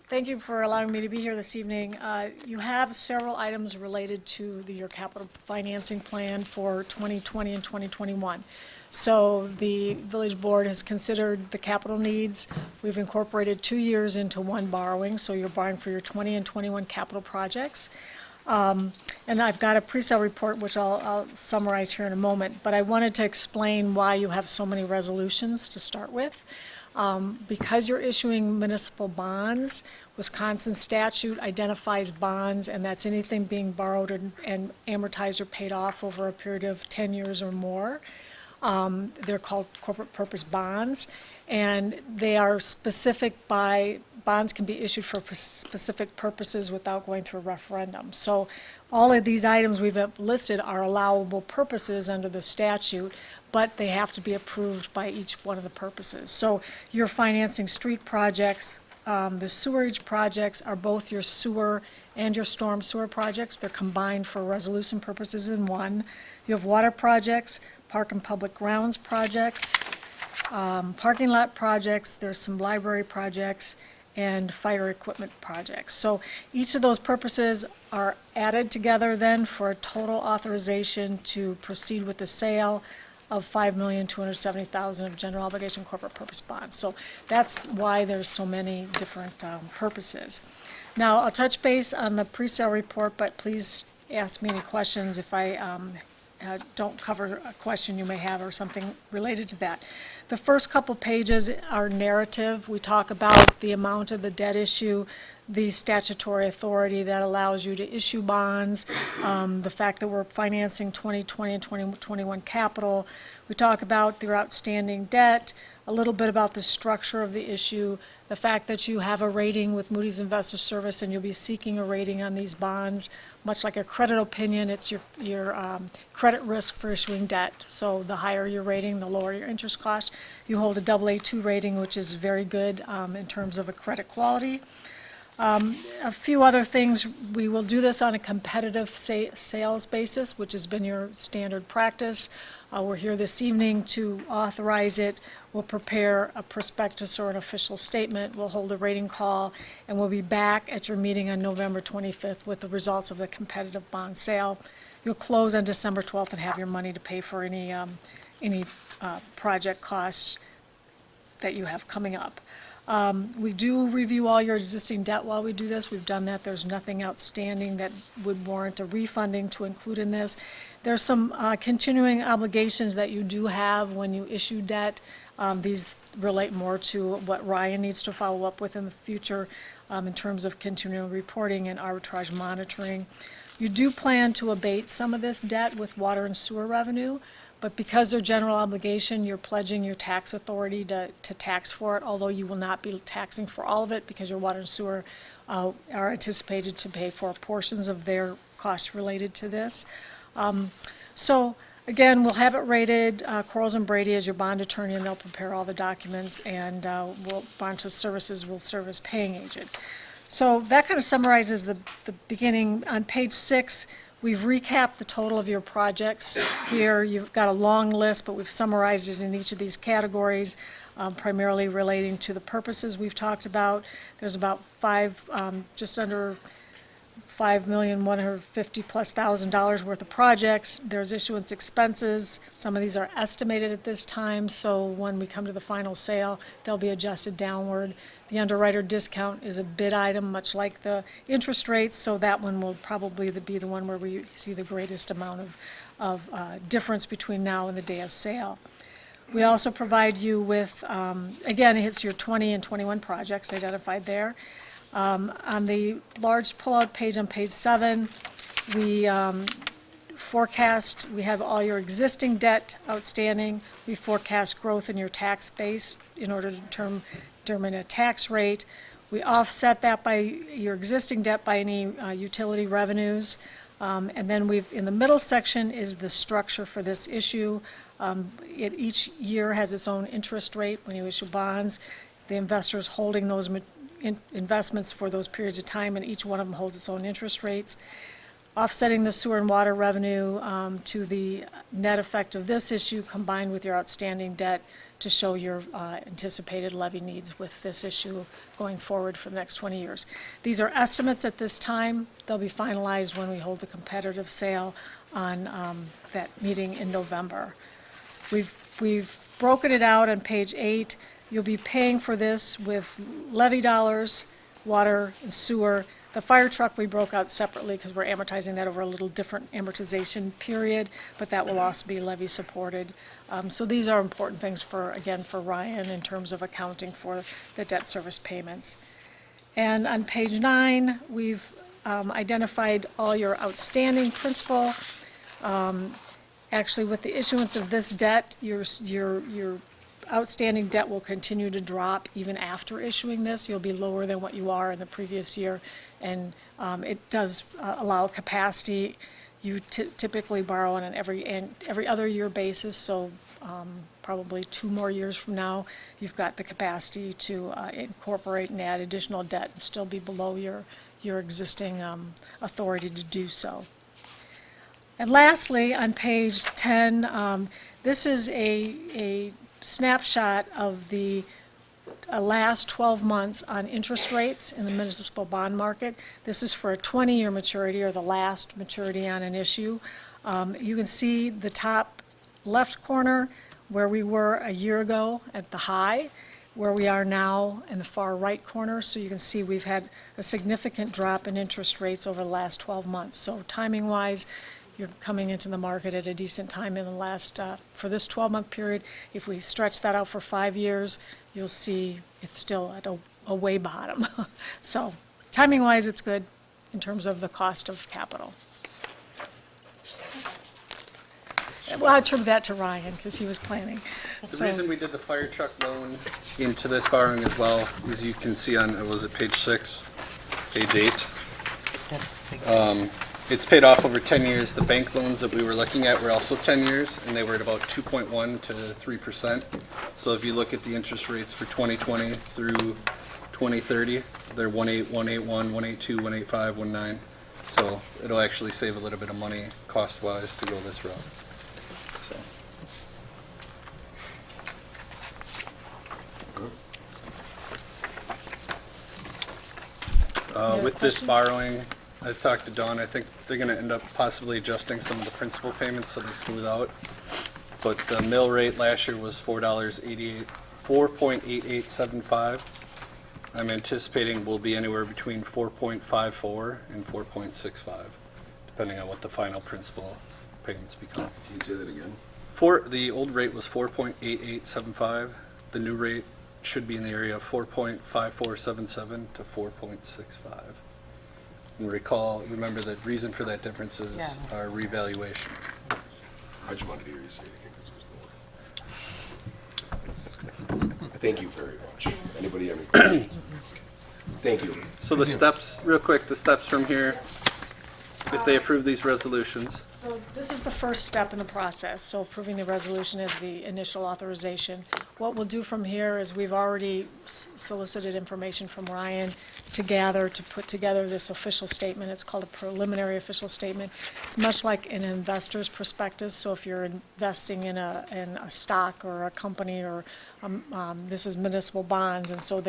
Thank you for allowing me to be here this evening. You have several items related to your capital financing plan for 2020 and 2021. So the village board has considered the capital needs. We've incorporated 2 years into one borrowing, so you're borrowing for your 20 and 21 capital projects. And I've got a pre-sale report, which I'll summarize here in a moment, but I wanted to explain why you have so many resolutions to start with. Because you're issuing municipal bonds, Wisconsin statute identifies bonds, and that's anything being borrowed and amortized or paid off over a period of 10 years or more. They're called corporate purpose bonds, and they are bonds can be issued for specific purposes without going through a referendum. So all of these items we've listed are allowable purposes under the statute, but they have to be approved by each one of the purposes. So you're financing street projects. The sewerage projects are both your sewer and your storm sewer projects. They're combined for resolution purposes in one. You have water projects, park and public grounds projects, parking lot projects, there's some library projects, and fire equipment projects. So each of those purposes are added together then for a total authorization to proceed with the sale of $5,270,000 of general obligation corporate purpose bonds. So that's why there's so many different purposes. Now, I'll touch base on the pre-sale report, but please ask me any questions if I don't cover a question you may have or something related to that. The first couple pages are narrative. We talk about the amount of the debt issue, the statutory authority that allows you to issue bonds, the fact that we're financing 2020 and 2021 capital. We talk about your outstanding debt, a little bit about the structure of the issue, the fact that you have a rating with Moody's Investor Service and you'll be seeking a rating on these bonds. Much like a credit opinion, it's your credit risk for issuing debt. So the higher your rating, the lower your interest cost. You hold a AA2 rating, which is very good in terms of a credit quality. A few other things, we will do this on a competitive sales basis, which has been your standard practice. We're here this evening to authorize it. We'll prepare a prospectus or an official statement. We'll hold a rating call, and we'll be back at your meeting on November 25th with the results of the competitive bond sale. You'll close on December 12th and have your money to pay for any project costs that you have coming up. We do review all your existing debt while we do this. We've done that. There's nothing outstanding that would warrant a refunding to include in this. There's some continuing obligations that you do have when you issue debt. These relate more to what Ryan needs to follow up with in the future in terms of continuing reporting and arbitrage monitoring. You do plan to abate some of this debt with water and sewer revenue, but because they're general obligation, you're pledging your tax authority to tax for it, although you will not be taxing for all of it because your water and sewer are anticipated to pay for portions of their costs related to this. So again, we'll have it rated. Quarles and Brady is your bond attorney, and they'll prepare all the documents, and Bond Services will serve as paying agent. So that kind of summarizes the beginning. On page 6, We've recapped the total of your projects here. You've got a long list, but we've summarized it in each of these categories, primarily relating to the purposes we've talked about. There's about just under $5,150,000+ worth of projects. There's issuance expenses. Some of these are estimated at this time, so when we come to the final sale, they'll be adjusted downward. The underwriter discount is a bid item, much like the interest rates, so that one will probably be the one where we see the greatest amount of difference between now and the day of sale. We also provide you with, again, it's your 20 and 21 projects identified there. On the large pullout page on page 7, we forecast, we have all your existing debt outstanding. We forecast growth in your tax base in order to determine a tax rate. We offset that by your existing debt by any utility revenues. And then in the middle section is the structure for this issue. Each year has its own interest rate when you issue bonds. The investor's holding those investments for those periods of time, and each one of them holds its own interest rates. Offsetting the sewer and water revenue to the net effect of this issue combined with your outstanding debt to show your anticipated levy needs with this issue going forward for the next 20 years. These are estimates at this time. They'll be finalized when we hold the competitive sale on that meeting in November. We've broken it out on page 8. You'll be paying for this with levy dollars, water and sewer. The fire truck we broke out separately because we're amortizing that over a little different amortization period, but that will also be levy supported. So these are important things for Ryan in terms of accounting for the debt service payments. And on page 9, we've identified all your outstanding principal. Actually, with the issuance of this debt, your outstanding debt will continue to drop even after issuing this. You'll be lower than what you are in the previous year, and it does allow capacity. You typically borrow on an every other year basis, so probably 2 more years from now, you've got the capacity to incorporate and add additional debt and still be below your existing authority to do so. And lastly, on page 10, this is a snapshot of the last 12 months on interest rates in the municipal bond market. This is for a 20-year maturity, or the last maturity on an issue. You can see the top left corner where we were a year ago at the high, where we are now in the far right corner. So you can see we've had a significant drop in interest rates over the last 12 months. So timing-wise, you're coming into the market at a decent time in the last, for this 12-month period. If we stretch that out for 5 years, you'll see it's still at a way bottom. So timing-wise, it's good in terms of the cost of capital. Well, I attribute that to Ryan because he was planning. The reason we did the fire truck loan into this borrowing as well is you can see on, was it page 6, page 8? It's paid off over 10 years. The bank loans that we were looking at were also 10 years, and they were at about 2.1 to 3%. So if you look at the interest rates for 2020 through 2030, they're 1.8, 1.81, 1.82, 1.85, 1.9. So it'll actually save a little bit of money cost-wise to go this route. With this borrowing, I've talked to Dawn, I think they're gonna end up possibly adjusting some of the principal payments so they smooth out. But the mill rate last year was $4.8875. I'm anticipating will be anywhere between 4.54 and 4.65, depending on what the final principal payments become. Can you say that again? The old rate was 4.8875. The new rate should be in the area of 4.5477 to 4.65. And remember the reason for that difference is our revaluation. I just wanted to hear you say it again because it was the word. Thank you very much. Anybody have any questions? Thank you. So the steps, real quick, the steps from here, if they approve these resolutions. So this is the first step in the process. So approving the resolution is the initial authorization. what we'll do from here is we've already solicited information from Ryan to put together this official statement. It's called a preliminary official statement. It's much like an investor's prospectus, so if you're investing in a stock or a company or, this is municipal bonds, and so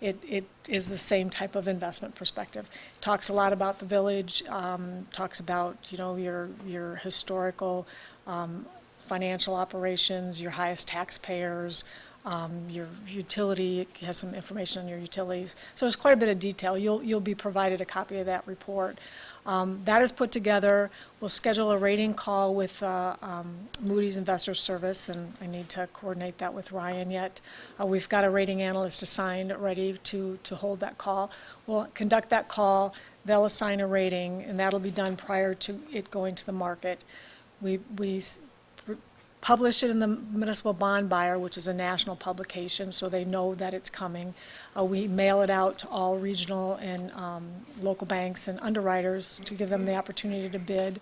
it is the same type of investment perspective. It talks a lot about the village, talks about, your historical, financial operations, your highest taxpayers, your utility, it has some information on your utilities. So there's quite a bit of detail. You'll be provided a copy of that report. That is put together. We'll schedule a rating call with Moody's Investor Service, and I need to coordinate that with Ryan yet. We've got a rating analyst assigned, ready to hold that call. We'll conduct that call. They'll assign a rating, and that'll be done prior to it going to the market. We publish it in the Municipal Bond Buyer, which is a national publication, so they know that it's coming. We mail it out to all regional and local banks and underwriters to give them the opportunity to bid.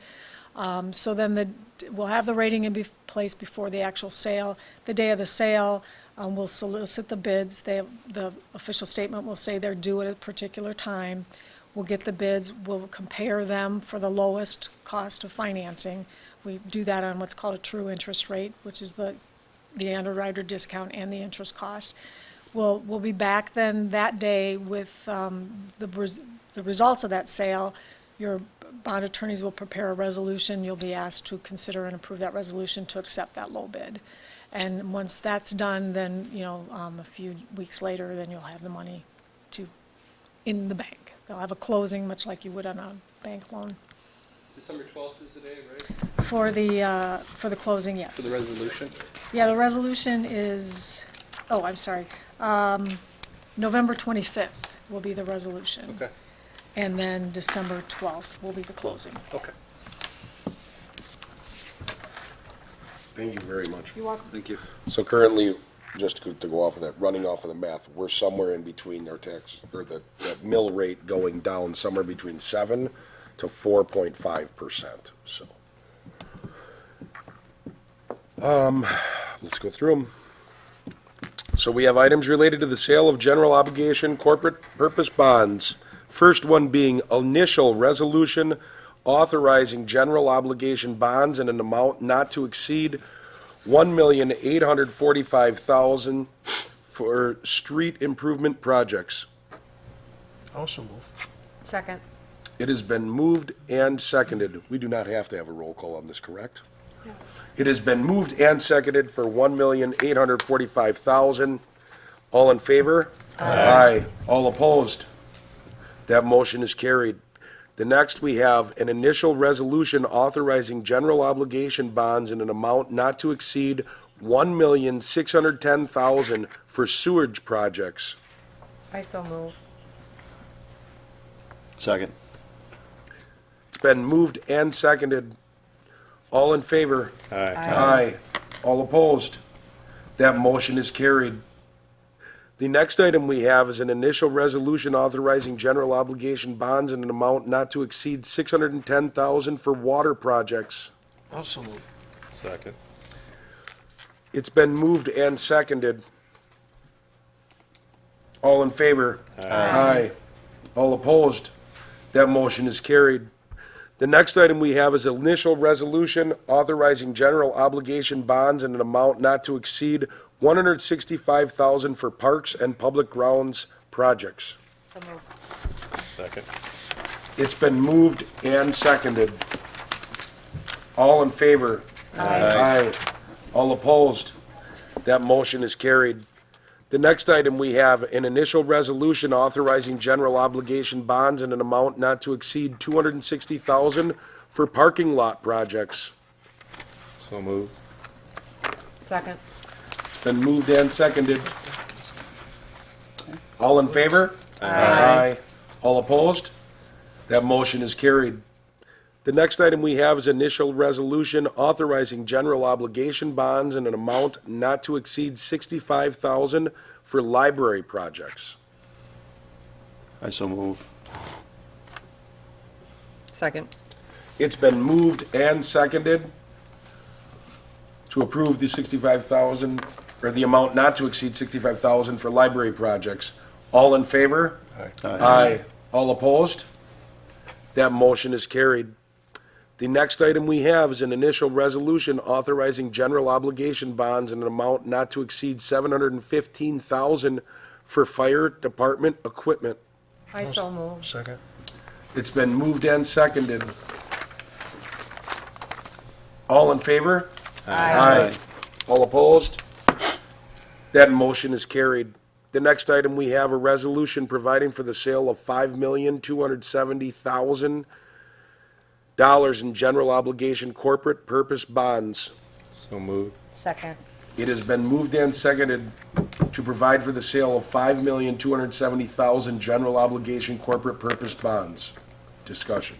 So then we'll have the rating in place before the actual sale. The day of the sale, we'll solicit the bids. The official statement will say they're due at a particular time. We'll get the bids. We'll compare them for the lowest cost of financing. We do that on what's called a true interest rate, which is the underwriter discount and the interest cost. We'll be back then that day with the results of that sale. Your bond attorneys will prepare a resolution. You'll be asked to consider and approve that resolution to accept that low bid. And once that's done, then, a few weeks later, then you'll have the money in the bank. They'll have a closing, much like you would on a bank loan. December 12th is the day, right? For the closing, yes. For the resolution? Yeah, the resolution is, I'm sorry, November 25th will be the resolution. Okay. And then December 12th will be the closing. Okay. Thank you very much. You're welcome. Thank you. So currently, just to go off of that, running off of the math, we're somewhere in between our tax, or that mill rate going down somewhere between 7 to 4.5%, so. Let's go through them. So we have items related to the sale of general obligation corporate purpose bonds. First one being initial resolution authorizing general obligation bonds in an amount not to exceed $1,845,000 for street improvement projects. Also move. Second. It has been moved and seconded. We do not have to have a roll call on this, correct? No. It has been moved and seconded for $1,845,000. All in favor? Aye. All opposed? That motion is carried. The next, we have an initial resolution authorizing general obligation bonds in an amount not to exceed $1,610,000 for sewage projects. I so move. Second. It's been moved and seconded. All in favor? Aye. Aye. All opposed? That motion is carried. The next item we have is an initial resolution authorizing general obligation bonds in an amount not to exceed $610,000 for water projects. Also move. Second. It's been moved and seconded. All in favor? Aye. All opposed? That motion is carried. The next item we have is initial resolution authorizing general obligation bonds in an amount not to exceed $165,000 for parks and public grounds projects. So moved. Second. It's been moved and seconded. All in favor? Aye. All opposed? That motion is carried. The next item we have an initial resolution authorizing general obligation bonds in an amount not to exceed $260,000 for parking lot projects. So moved. Second. It's been moved and seconded. All in favor? Aye. All opposed? That motion is carried. The next item we have is initial resolution authorizing general obligation bonds in an amount not to exceed $65,000 for library projects. I so move. Second. It's been moved and seconded to approve the $65,000 or the amount not to exceed $65,000 for library projects. All in favor? Aye. All opposed? That motion is carried. The next item we have is an initial resolution authorizing general obligation bonds in an amount not to exceed $715,000 for fire department equipment. I so move. Second. It's been moved and seconded. All in favor? Aye. All opposed? That motion is carried. The next item, we have a resolution providing for the sale of $5,270,000 in general obligation corporate purpose bonds. So moved. Second. It has been moved and seconded to provide for the sale of $5,270,000 general obligation corporate purpose bonds. Discussion.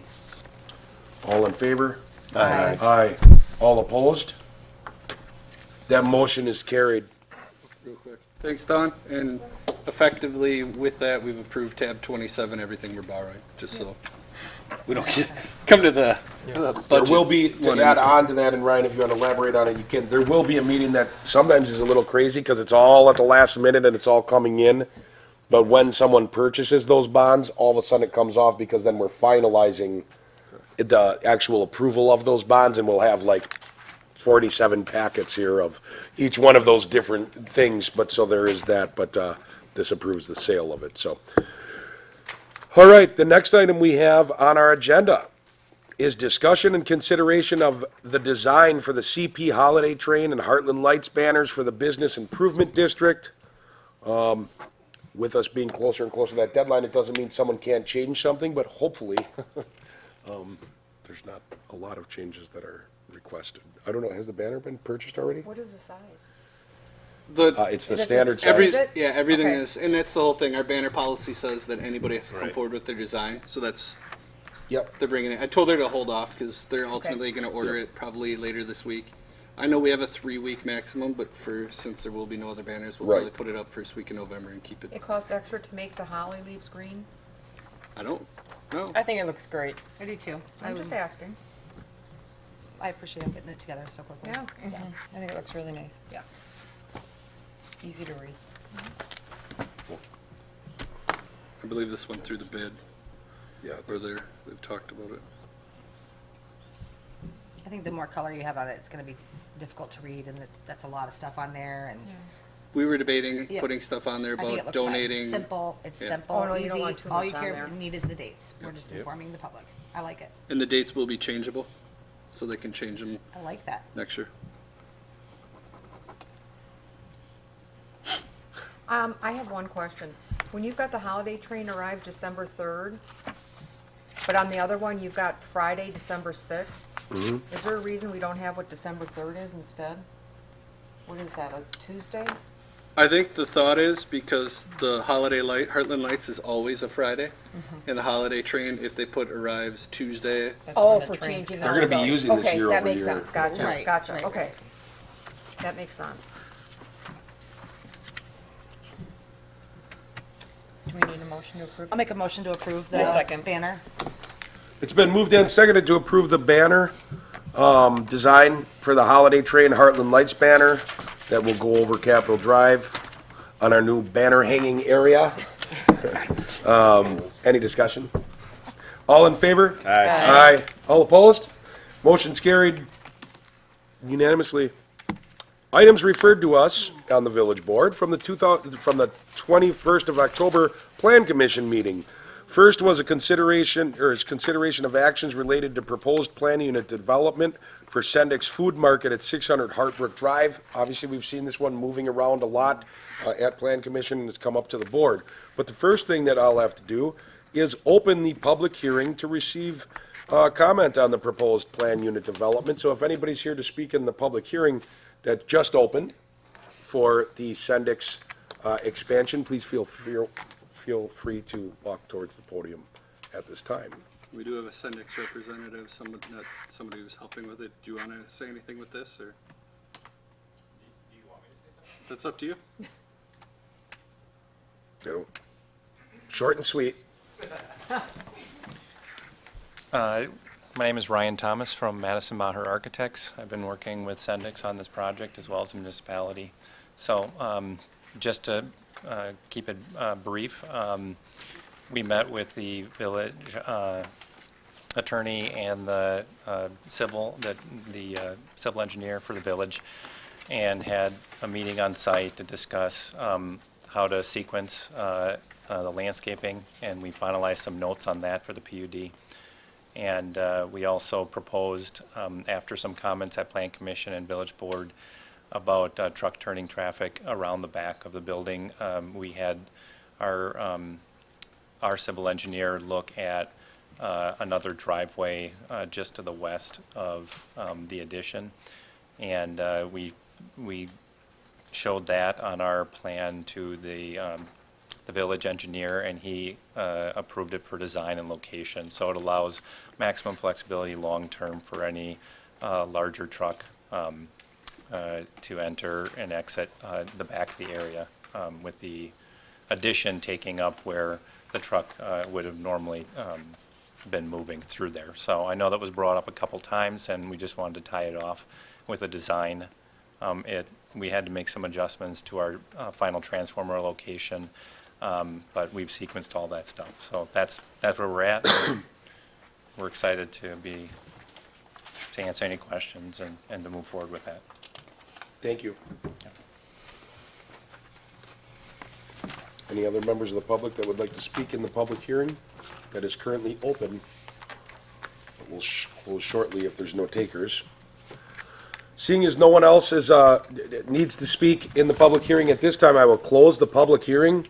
All in favor? Aye. Aye. All opposed? That motion is carried. Real quick. Thanks, Don. And effectively, with that, we've approved tab 27, everything we're borrowing, just so we don't come to the There budget. will be, to add on to that, and Ryan, if you want to elaborate on it, you can, there will be a meeting that sometimes is a little crazy because it's all at the last minute and it's all coming in. But when someone purchases those bonds, all of a sudden it comes off because then we're finalizing the actual approval of those bonds, and we'll have like 47 packets here of each one of those different things, but so there is that, but this approves the sale of it, so. All right, the next item we have on our agenda is discussion and consideration of the design for the CP Holiday Train and Hartland Lights banners for the Business Improvement District. With us being closer and closer to that deadline, it doesn't mean someone can't change something, but hopefully, there's not a lot of changes that are requested. I don't know, has the banner been purchased already? What is the size? It's the Is it standard Every, size. yeah, everything Okay. is, and that's the whole thing. Our banner policy says that anybody has to come Right. forward with their design, so that's, Yep, they're bringing it. I told her to hold off because they're ultimately going to order it probably later this week. I know we have a 3-week maximum, but since there will be no other banners, we'll Right. probably put it up first week in November and keep it. It costs extra to make the holly leaves green? I don't know. I think it looks great. I do too. I'm just asking. I appreciate them getting it together so quickly. Yeah. I think it looks really nice. Yeah. Easy to read. I believe this went through the bid, yeah. or they've talked about it. I think the more color you have on it, it's gonna be difficult to read, and that's a lot of stuff on there, and We were debating Yeah. putting stuff on there I think it about looks fine. Donating. Simple, it's Yeah. simple, Oh, no, you don't easy. want too All much you on care there. need is the dates. We're just Yep. informing the public. I like it. And the dates will be changeable, so they can change them I like that. next year. I have one question. When you've got the holiday train arrive December 3rd, but on the other one, you've got Friday, December 6th, is there a reason we don't have what December 3rd is instead? What is that, a Tuesday? I think the thought is because the holiday light, Heartland Lights is always a Friday, and the holiday train, if they put arrives Tuesday, That's Oh, when the for trains changing. go. They're gonna be out. using this year Okay, that over makes year. sense, gotcha, Right, gotcha, right, okay. That makes sense. Do we need a motion to approve? I'll make a motion to approve the Yeah. Second. banner. It's been moved and seconded to approve the banner, design for the Holiday Train Heartland Lights banner that will go over Capitol Drive on our new banner hanging area. Any discussion? All in favor? Aye. Aye. All opposed? Motion's carried unanimously. Items referred to us on the village board from the 21st of October Plan Commission meeting. First was consideration of actions related to proposed plan unit development for Sendik's Food Market at 600 Hartbrook Drive. Obviously, we've seen this one moving around a lot at Plan Commission, and it's come up to the board. But the first thing that I'll have to do is open the public hearing to receive comment on the proposed plan unit development. So if anybody's here to speak in the public hearing that just opened for the Sendik's expansion, please feel free to walk towards the podium at this time. we do have a Sendik's representative, somebody who's helping with it. Do you want to say anything with this, or? That's up to you. So, short and sweet. My name is Ryan Thomas from Madison Maher Architects. I've been working with Sendik's on this project as well as the municipality So just to keep it brief, we met with the village attorney and the civil engineer for the village, and had a meeting on site to discuss how to sequence the landscaping, and we finalized some notes on that for the PUD. And we also proposed, after some comments at Plan Commission and Village Board about truck turning traffic around the back of the building, we had our civil engineer look at another driveway just to the west of the addition. And we showed that on our plan to the village engineer, and he approved it for design and location. So it allows maximum flexibility long-term for any larger truck to enter and exit the back of the area, with the addition taking up where the truck would have normally been moving through there. So I know that was brought up a couple times, and we just wanted to tie it off with a design. We had to make some adjustments to our final transformer location, but we've sequenced all that stuff. So that's where we're at. We're excited to answer any questions and to move forward with that. Thank you. Any other members of the public that would like to speak in the public hearing that is currently open? We'll close shortly if there's no takers. Seeing as no one else needs to speak in the public hearing at this time, I will close the public hearing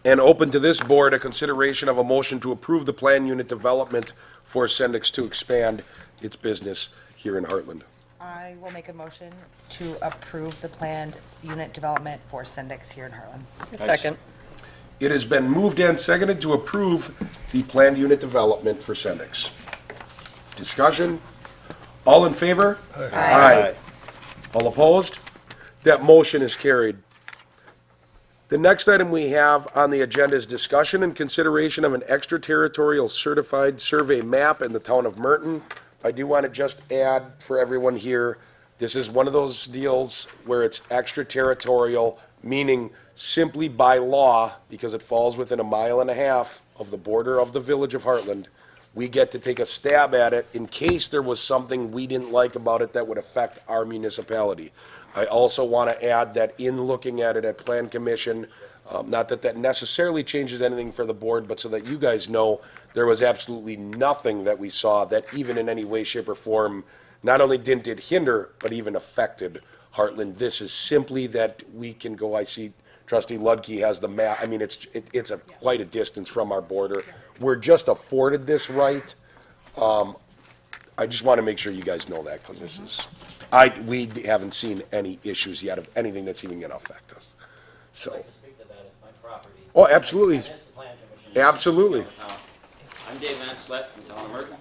and open to this board a consideration of a motion to approve the plan unit development for Sendix to expand its business here in Hartland. I will make a motion to approve the planned unit development for Sendix here in Hartland. Second. It has been moved and seconded to approve the planned unit development for Sendix. Discussion? All in favor? Aye. All opposed? That motion is carried. The next item we have on the agenda is discussion and consideration of an extraterritorial certified survey map in the town of Merton. I do want to just add for everyone here, this is one of those deals where it's extraterritorial, meaning simply by law, because it falls within 1.5 miles of the border of the village of Hartland, we get to take a stab at it in case there was something we didn't like about it that would affect our municipality. I also want to add that in looking at it at Plan Commission, not that that necessarily changes anything for the board, but so that you guys know, there was absolutely nothing that we saw that even in any way, shape, or form, not only didn't it hinder, but even affected Hartland. This is simply that we can go, I see Trustee Ludtke has the map, I mean, it's quite a distance from our border. We're just afforded this right. I just want to make sure you guys know that, because this is, we haven't seen any issues yet of anything that's even going to affect us. So. I'd like to speak to that, it's my property. Oh, absolutely. I missed the plan commission. Absolutely. I'm Dave Van Slet from the town of Merton,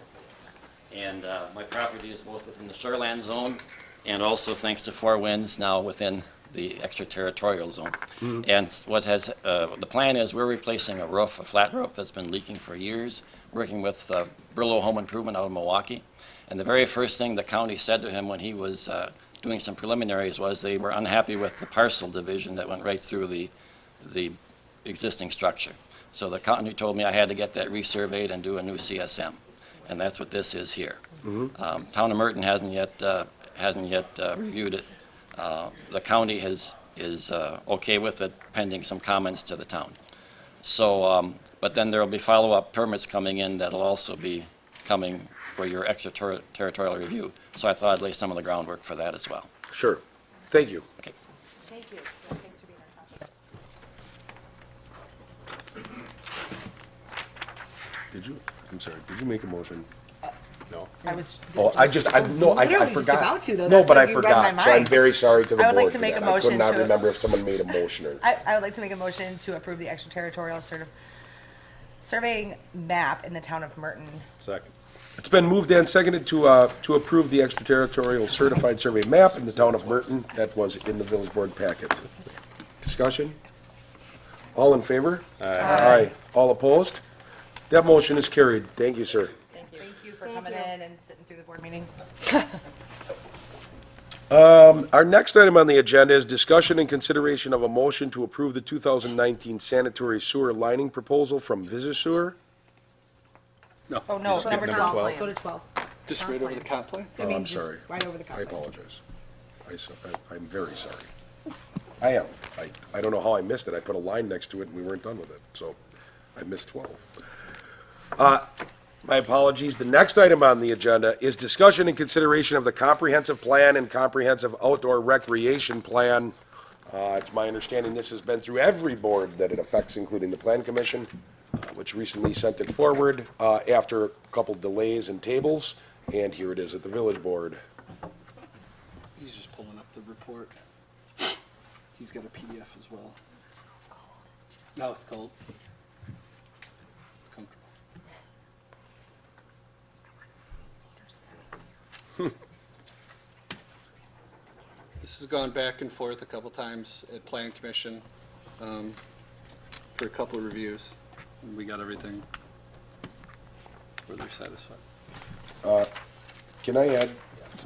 and my property is both within the shoreland zone and also, thanks to Four Winds, now within the extraterritorial zone. And what has, the plan is we're replacing a roof, a flat roof that's been leaking for years, working with Brillo Home Improvement out of Milwaukee. And the very first thing the county said to him when he was doing some preliminaries was they were unhappy with the parcel division that went right through the existing structure. So the county told me I had to get that resurveyed and do a new CSM. And that's what this is here. Town of Merton hasn't yet reviewed it. The county is okay with it pending some comments to the town. So, but then there will be follow-up permits coming in that'll also be coming for your extraterritorial review. So I thought I'd lay some of the groundwork for that as well. Sure. Thank you. Okay. Thank you. Thanks for being Did you make a motion? No. I was. Oh, I literally just forgot. about to, though. No, That's but I like you read my forgot, so I'm mind. very sorry to the I would like board to for make a that. I could motion not to- remember if someone made a motion or. I would like to make a motion to approve the extraterritorial surveying map in the town of Merton. Second. It's been moved and seconded to approve the extraterritorial certified survey map in the town of Merton. That was in the village board packet. Discussion? All in favor? Aye. All opposed? That motion is carried. Thank you, sir. Thank you for coming in and sitting through the board meeting. Our next item on the agenda is discussion and consideration of a motion to approve the 2019 sanitary sewer lining proposal from Visasewer. Oh, no, Number number 12, 12. go to 12. Just right over the comp plan? I Oh, mean, I'm just sorry. Right over the I comp plan. apologize. I'm very sorry. I am. I don't know how I missed it. I put a line next to it and we weren't done with it, so I missed 12. My apologies. The next item on the agenda is discussion and consideration of the comprehensive plan and comprehensive outdoor recreation plan. It's my understanding this has been through every board that it affects, including the Plan Commission, which recently sent it forward after a couple delays and tables, and here it is at the village board. He's just pulling up the report. He's got a PDF as well. Now it's cold. It's comfortable. This has gone back and forth a couple times at Plan Commission for a couple of reviews. And we got everything where they're satisfied. Can I add,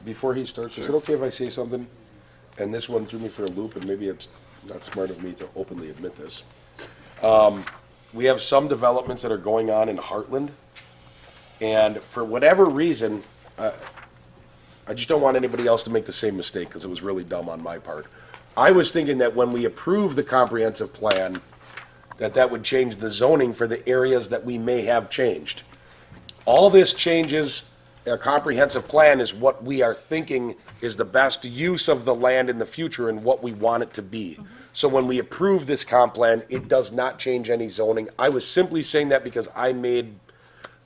before he starts, is it okay if I say something? And this one threw me for a loop, and maybe it's not smart of me to openly admit this. We have some developments that are going on in Hartland, and for whatever reason, I just don't want anybody else to make the same mistake, because it was really dumb on my part. I was thinking that when we approve the comprehensive plan, that would change the zoning for the areas that we may have changed. All this changes, a comprehensive plan is what we are thinking is the best use of the land in the future and what we want it to be. So when we approve this comp plan, it does not change any zoning. I was simply saying that because I made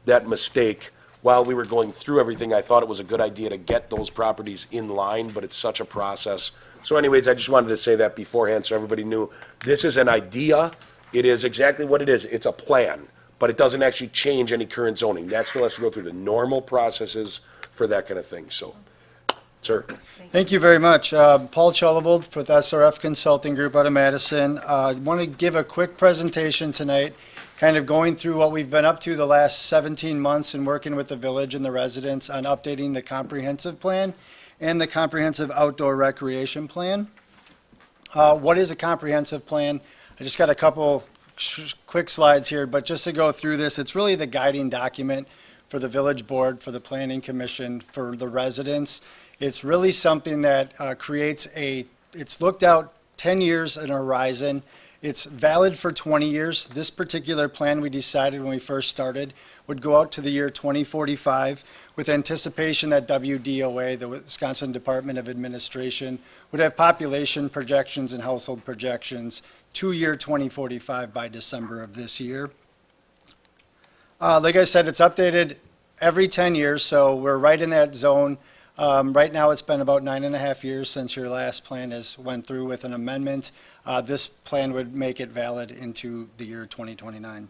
that mistake while we were going through everything. I thought it was a good idea to get those properties in line, but it's such a process. So anyways, I just wanted to say that beforehand so everybody knew this is an idea. It is exactly what it is. It's a plan, but it doesn't actually change any current zoning. That still has to go through the normal processes for that kind of thing. So, sir. Thank you very much. Paul Chullavold with SRF Consulting Group out of Madison. I want to give a quick presentation tonight, kind of going through what we've been up to the last 17 months and working with the village and the residents on updating the comprehensive plan and the comprehensive outdoor recreation plan. What is a comprehensive plan? I just got a couple quick slides here, but just to go through this, it's really the guiding document for the village board, for the planning commission, for the residents. It's really something that creates it's looked out 10 years in a horizon. It's valid for 20 years. This particular plan we decided when we first started would go out to the year 2045 with anticipation that WDOA, the Wisconsin Department of Administration, would have population projections and household projections to year 2045 by December of this year. Like I said, it's updated every 10 years, so we're right in that zone. Right now, it's been about 9.5 years since your last plan has went through with an amendment. This plan would make it valid into the year 2029.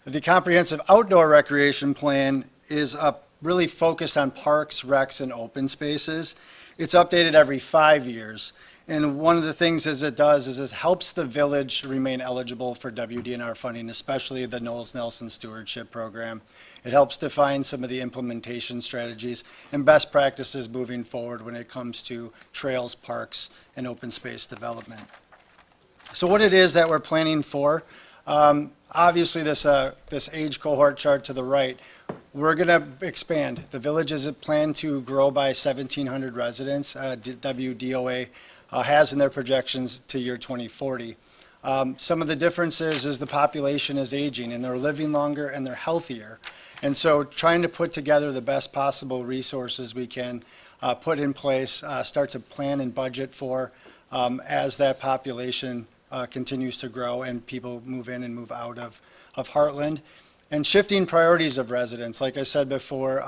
The comprehensive outdoor recreation plan is really focused on parks, recs, and open spaces. It's updated every 5 years. And one of the things as it does is it helps the village remain eligible for WDNR funding, especially the Knowles Nelson Stewardship Program. It helps define some of the implementation strategies and best practices moving forward when it comes to trails, parks, and open space development. So what it is that we're planning for, obviously this age cohort chart to the right, we're going to expand. The village is planned to grow by 1,700 residents. WDOA has in their projections to year 2040. Some of the differences is the population is aging and they're living longer and they're healthier. And so trying to put together the best possible resources we can put in place, start to plan and budget for as that population continues to grow and people move in and move out of Hartland. And shifting priorities of residents. Like I said before,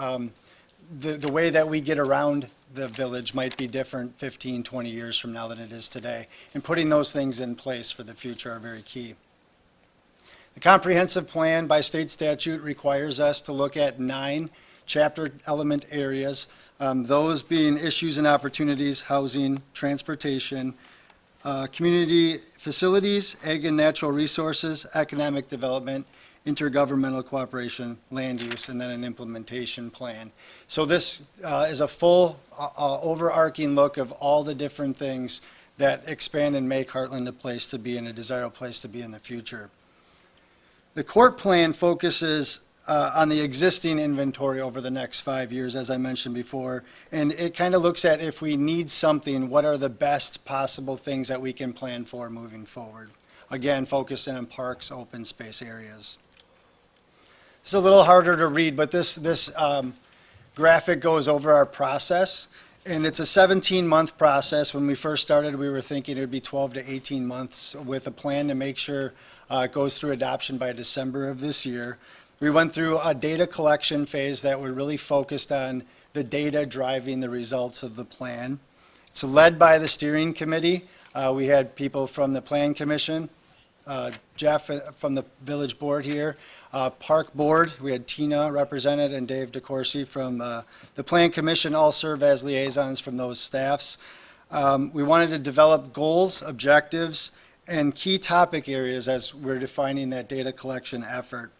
the way that we get around the village might be different 15, 20 years from now than it is today. And putting those things in place for the future are very key. The comprehensive plan by state statute requires us to look at 9 chapter element areas, those being issues and opportunities, housing, transportation, community facilities, ag and natural resources, economic development, intergovernmental cooperation, land use, and then an implementation plan. So this is a full overarching look of all the different things that expand and make Hartland a place to be and a desirable place to be in the future. The court plan focuses on the existing inventory over the next 5 years, as I mentioned before, and it kind of looks at if we need something, what are the best possible things that we can plan for moving forward. Again, focusing on parks, open space areas. It's a little harder to read, but this graphic goes over our process, and it's a 17-month process. When we first started, we were thinking it would be 12 to 18 months with a plan to make sure it goes through adoption by December of this year. We went through a data collection phase that were really focused on the data driving the results of the plan. It's led by the steering committee. We had people from the Plan Commission, Jeff from the Village Board here, Park Board, we had Tina represented, and Dave DeCourcy from the Plan Commission all serve as liaisons from those staffs. We wanted to develop goals, objectives, and key topic areas as we're defining that data collection effort.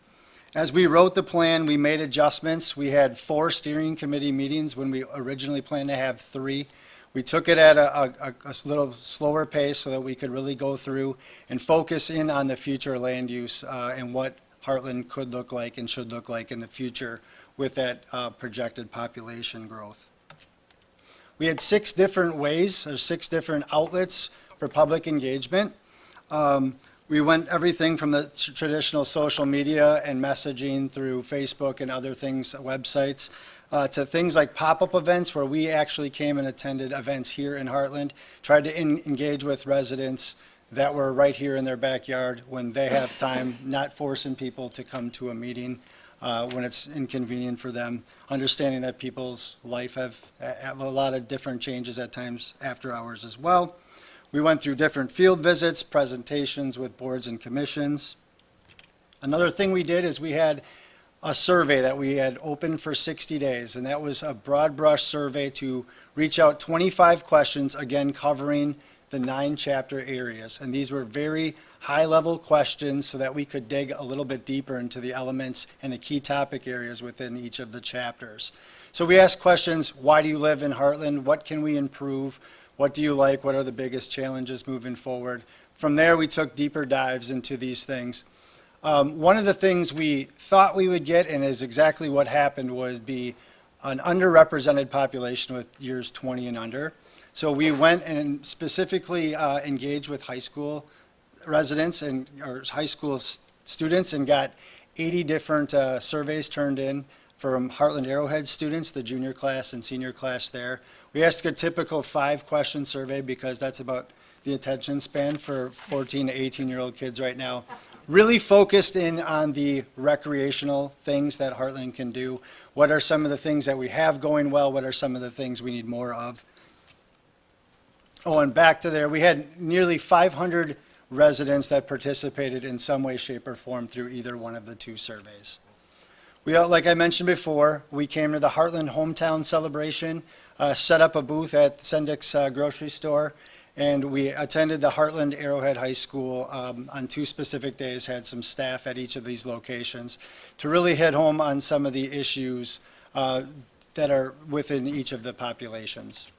As we wrote the plan, we made adjustments. We had 4 steering committee meetings when we originally planned to have 3. We took it at a little slower pace so that we could really go through and focus in on the future land use and what Hartland could look like and should look like in the future with that projected population growth. We had 6 different ways, or 6 different outlets for public engagement. We went everything from the traditional social media and messaging through Facebook and other things, websites, to things like pop-up events where we actually came and attended events here in Hartland, tried to engage with residents that were right here in their backyard when they have time, not forcing people to come to a meeting when it's inconvenient for them, understanding that people's life have a lot of different changes at times after hours as well. We went through different field visits, presentations with boards and commissions. Another thing we did is we had a survey that we had open for 60 days, and that was a broad brush survey to reach out 25 questions, again covering the 9 chapter areas. And these were very high-level questions so that we could dig a little bit deeper into the elements and the key topic areas within each of the chapters. So we asked questions: why do you live in Hartland? What can we improve? What do you like? What are the biggest challenges moving forward? From there, we took deeper dives into these things. One of the things we thought we would get, and is exactly what happened, was be an underrepresented population with years 20 and under. So we went and specifically engaged with high school residents or high school students and got 80 different surveys turned in from Hartland Arrowhead students, the junior class and senior class there. We asked a typical 5-question survey because that's about the attention span for 14 to 18-year-old kids right now. Really focused in on the recreational things that Hartland can do. What are some of the things that we have going well? What are some of the things we need more of? Oh, and back to there, we had nearly 500 residents that participated in some way, shape, or form through either one of the 2 surveys. We, like I mentioned before, we came to the Hartland Hometown Celebration, set up a booth at Sendik's grocery store, and we attended the Hartland Arrowhead High School on 2 specific days, had some staff at each of these locations to really hit home on some of the issues that are within each of the populations.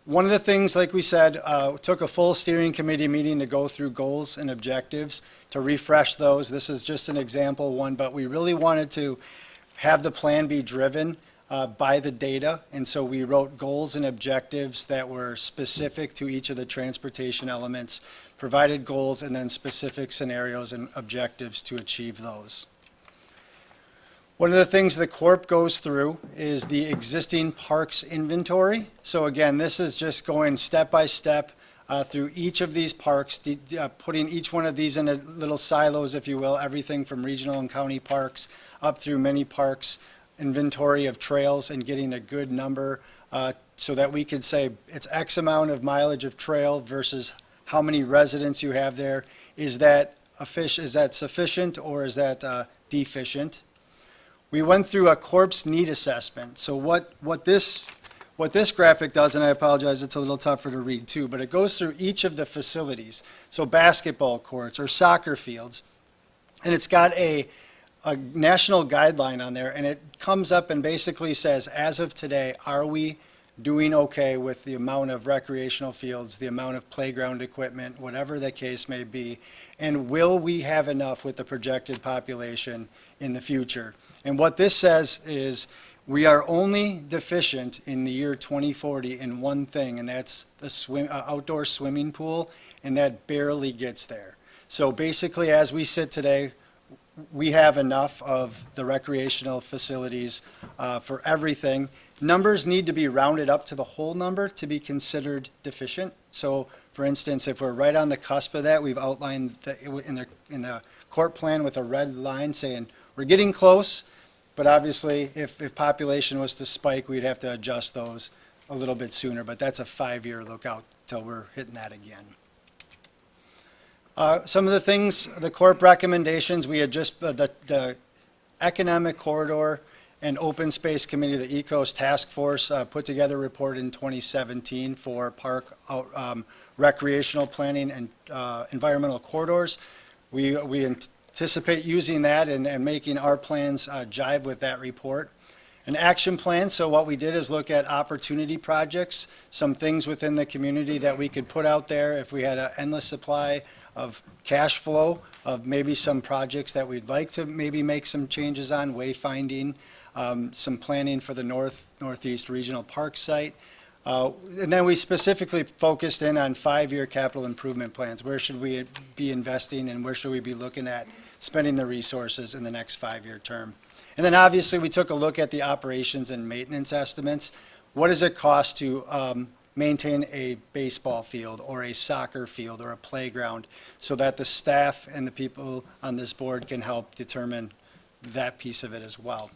One of the things, like we said, took a full steering committee meeting to go through goals and objectives, to refresh those. This is just an example one, but we really wanted to have the plan be driven by the data, and so we wrote goals and objectives that were specific to each of the transportation elements, provided goals and then specific scenarios and objectives to achieve those. One of the things the Corp goes through is the existing parks inventory. So again, this is just going step by step through each of these parks, putting each one of these in little silos, if you will, everything from regional and county parks up through mini parks, inventory of trails, and getting a good number so that we could say it's X amount of mileage of trail versus how many residents you have there. Is that sufficient or is that deficient? We went through a corpse need assessment. So what this graphic does, and I apologize, it's a little tougher to read too, but it goes through each of the facilities. So basketball courts or soccer fields. And it's got a national guideline on there, and it comes up and basically says, as of today, are we doing okay with the amount of recreational fields, the amount of playground equipment, whatever the case may be, and will we have enough with the projected population in the future? And what this says is we are only deficient in the year 2040 in one thing, and that's the outdoor swimming pool, and that barely gets there. So basically, as we sit today, we have enough of the recreational facilities for everything. Numbers need to be rounded up to the whole number to be considered deficient. So, for instance, if we're right on the cusp of that, we've outlined in the court plan with a red line saying we're getting close, but obviously if population was to spike, we'd have to adjust those a little bit sooner, but that's a 5-year lookout till we're hitting that again. Some of the things, the CORP recommendations, we had just, the Economic Corridor and Open Space Committee, the ECOS Task Force, put together a report in 2017 for park recreational planning and environmental corridors. We anticipate using that and making our plans jive with that report. An action plan, so what we did is look at opportunity projects, some things within the community that we could put out there if we had an endless supply of cash flow, of maybe some projects that we'd like to maybe make some changes on, wayfinding, some planning for the Northeast Regional Park site. And then we specifically focused in on 5-year capital improvement plans. Where should we be investing and where should we be looking at spending the resources in the next 5-year term? And then obviously we took a look at the operations and maintenance estimates. What does it cost to maintain a baseball field or a soccer field or a playground so that the staff and the people on this board can help determine that piece of it as well?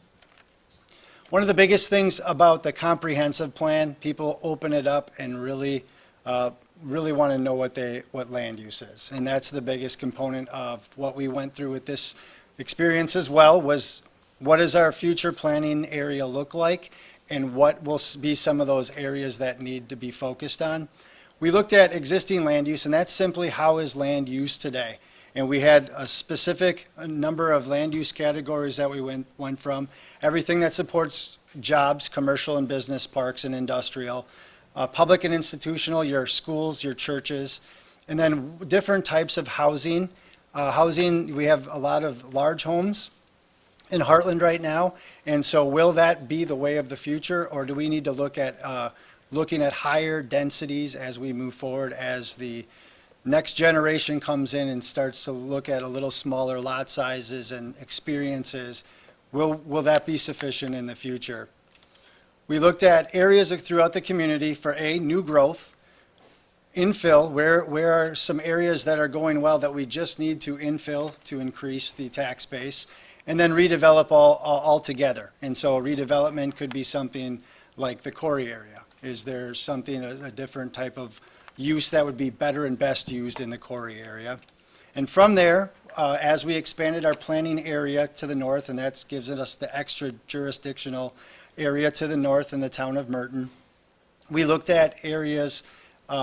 One of the biggest things about the comprehensive plan, people open it up and really want to know what land use is. And that's the biggest component of what we went through with this experience as well, was what does our future planning area look like, and what will be some of those areas that need to be focused on. We looked at existing land use, and that's simply how is land use today. And we had a specific number of land use categories that we went from. Everything that supports jobs, commercial and business parks and industrial, public and institutional, your schools, your churches, and then different types of housing. Housing, we have a lot of large homes in Hartland right now, and so will that be the way of the future, or do we need to look at looking at higher densities as we move forward, as the next generation comes in and starts to look at a little smaller lot sizes and experiences? Will that be sufficient in the future? We looked at areas throughout the community for new growth, infill, where are some areas that are going well that we just need to infill to increase the tax base, and then redevelop all together. And so redevelopment could be something like the quarry area. Is there something, a different type of use that would be better and best used in the quarry area? And from there, as we expanded our planning area to the north, and that gives us the extra jurisdictional area to the north in the town of Merton, we looked at areas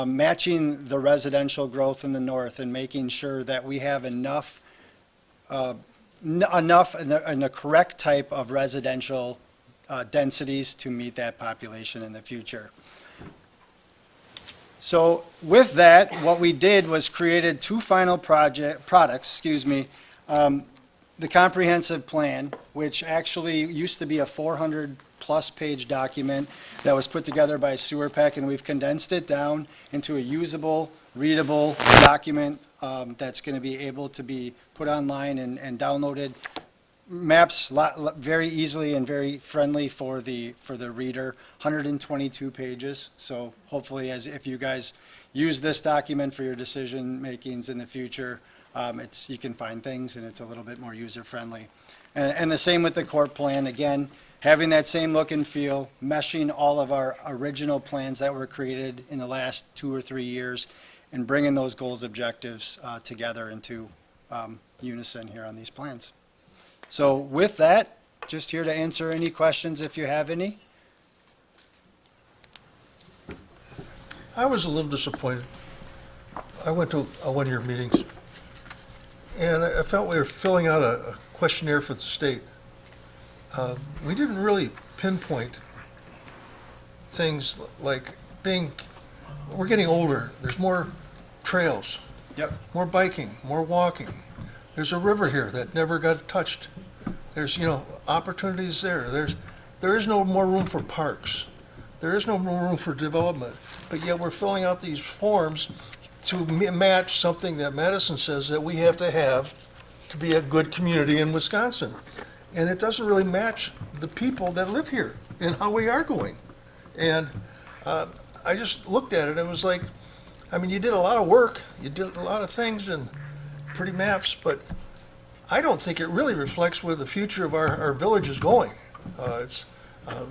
matching the residential growth in the north and making sure that we have enough and the correct type of residential densities to meet that population in the future. So with that, what we did was created two final products, the comprehensive plan, which actually used to be a 400-plus page document that was put together by SewerPAC, and we've condensed it down into a usable, readable document that's going to be able to be put online and downloaded. Maps very easily and very friendly for the reader. 122 pages. So hopefully, if you guys use this document for your decision makings in the future, you can find things and it's a little bit more user friendly. And the same with the court plan. Again, having that same look and feel, meshing all of our original plans that were created in the last 2 or 3 years, and bringing those goals, objectives together into unison here on these plans. So with that, just here to answer any questions if you have any. I was a little disappointed. I went to one of your meetings, and I felt we were filling out a questionnaire for the state. We didn't really pinpoint things like we're getting older, there's more trails. Yep. More biking, more walking. There's a river here that never got touched. There's, opportunities there. There is no more room for parks. There is no more room for development. But yet we're filling out these forms to match something that Madison says that we have to be a good community in Wisconsin. And it doesn't really match the people that live here and how we are going. And I just looked at it, it was like, you did a lot of work, you did a lot of things and pretty maps, but I don't think it really reflects where the future of our village is going.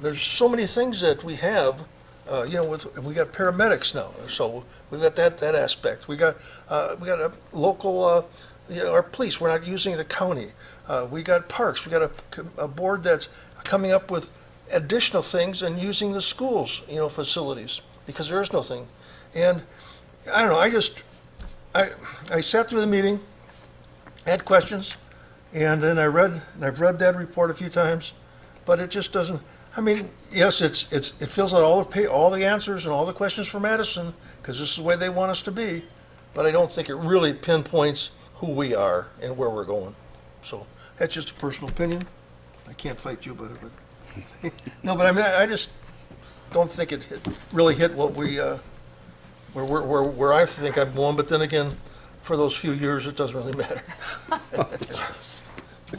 There's so many things that we have, we got paramedics now, so we've got that aspect. We got a local, our police, we're not using the county. We got parks, we got a board that's coming up with additional things and using the schools, facilities, because there is nothing. And I don't know, I sat through the meeting, had questions, and then I've read that report a few times, but it just doesn't, yes, it fills out all the answers and all the questions for Madison, because this is the way they want us to be, but I don't think it really pinpoints who we are and where we're going. So that's just a personal opinion. I can't fight you, but no, but I just don't think it really hit what we, where I think I'm going, but then again, for those few years, it doesn't really matter.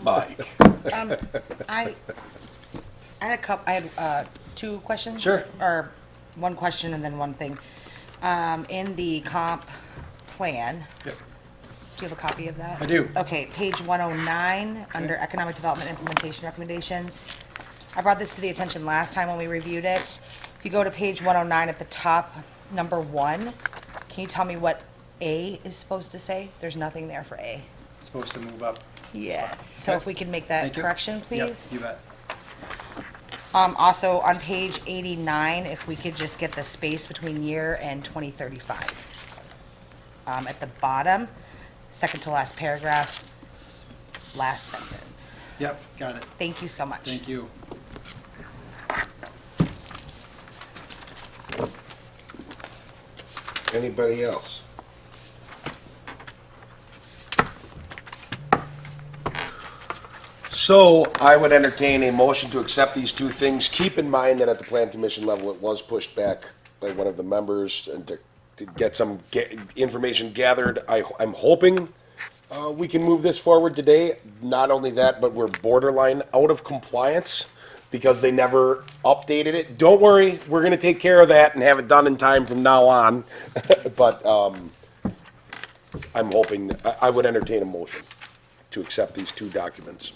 Mike. I had two questions. Sure. Or one question and then one thing. In the comp plan. Yep. Do you have a copy of that? I do. Okay, page 109, under Economic Development Implementation Recommendations. I brought this to the attention last time when we reviewed it. If you go to page 109 at the top, number 1, can you tell me what A is supposed to say? There's nothing there for A. It's supposed to move up. Yes, so if we can make that Thank you. correction, Yep, please? you bet. Also, on page 89, if we could just get the space between year and 2035. At the bottom, second to last paragraph, last sentence. Yep, got it. Thank you so much. Thank you. Anybody else? So I would entertain a motion to accept these two things. Keep in mind that at the Plan Commission level, it was pushed back by one of the members and to get some information gathered. I'm hoping we can move this forward today. Not only that, but we're borderline out of compliance because they never updated it. Don't worry, we're gonna take care of that and have it done in time from now on. But I'm hoping, I would entertain a motion to accept these two documents.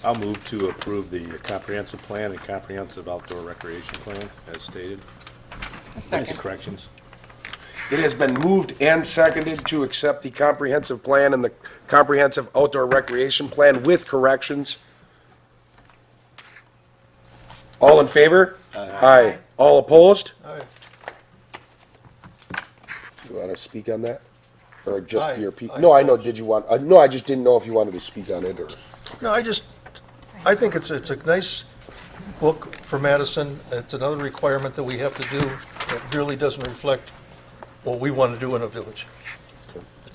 I'll move to approve the comprehensive plan and comprehensive outdoor recreation plan as stated. With the corrections. It has been moved and seconded to accept the comprehensive plan and the comprehensive outdoor recreation plan with corrections. All in favor? Aye. All opposed? Aye. Do you want to speak on that? Or just Aye. your, Aye. no, I know, did you want, no, I just didn't know if you wanted to speak on it or. No, I think it's a nice book for Madison. It's another requirement that we have to do that really doesn't reflect what we want to do in a village.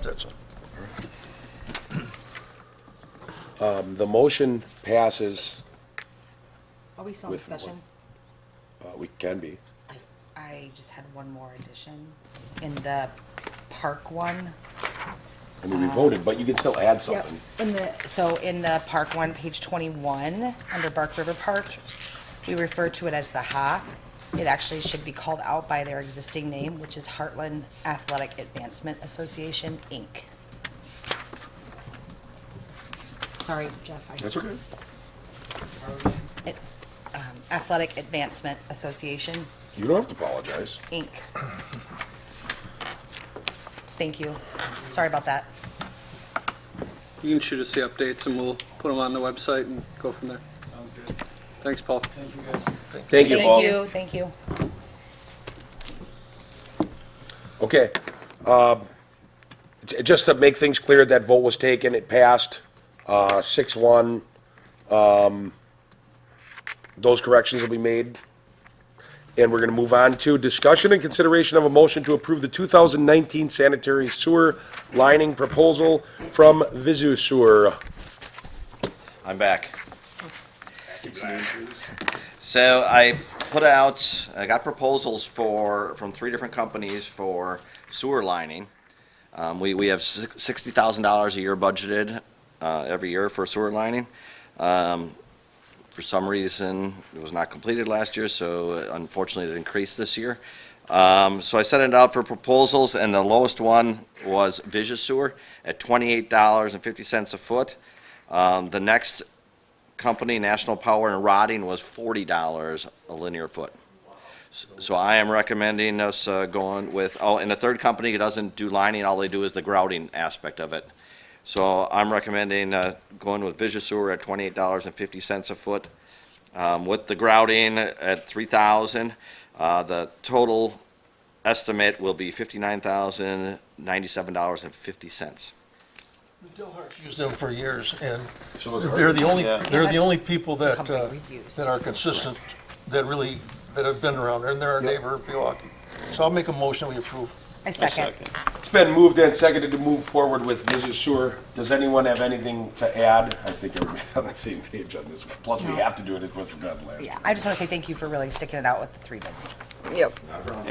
That's all. The motion passes, Are we still in With what? discussion? we can be. I just had one more addition. In the park one. I mean, we voted, but you can still add something. In the park one, page 21, under Bark River Park, we refer to it as the HA. It actually should be called out by their existing name, which is Hartland Athletic Advancement Association, Inc. Sorry, Jeff. That's okay. Athletic Advancement Association, You don't have to apologize. Inc. Thank you. Sorry about that. You can shoot us the updates and we'll put them on the website and go from there. Sounds good. Thanks, Paul. Thank you, guys. Thank you, Paul. Thank you. Okay. just to make things clear, that vote was taken, it passed, 6-1. Those corrections will be made. And we're gonna move on to discussion and consideration of a motion to approve the 2019 sanitary sewer lining proposal from Visu Sewer. I'm back. So I got proposals from 3 different companies for sewer lining. We have $60,000 a year budgeted every year for sewer lining. For some reason, it was not completed last year, so unfortunately it increased this year. So I sent it out for proposals, and the lowest one was Visu Sewer at $28.50 a foot. The next company, National Power and Rotting, was $40 a linear foot. So I am recommending us going with, and the third company doesn't do lining, all they do is the grouting aspect of it. So I'm recommending going with Visu Sewer at $28.50 a foot. With the grouting at $3,000, the total estimate will be $59,097.50. Dilhart's used them for years, and So it's they're the only, Yeah. they're the only people that, Company we've used. that are consistent, that have been around, and they're our neighbor, Pewaukee. So I'll make a motion, we approve. I second. It's been moved and seconded to move forward with Visu Sewer. Does anyone have anything to add? I think everybody's on the same page on this one. Plus, we have to do it, it was forgotten last. Yeah, I just want to say thank you for really sticking it out with the 3 bids. Yep.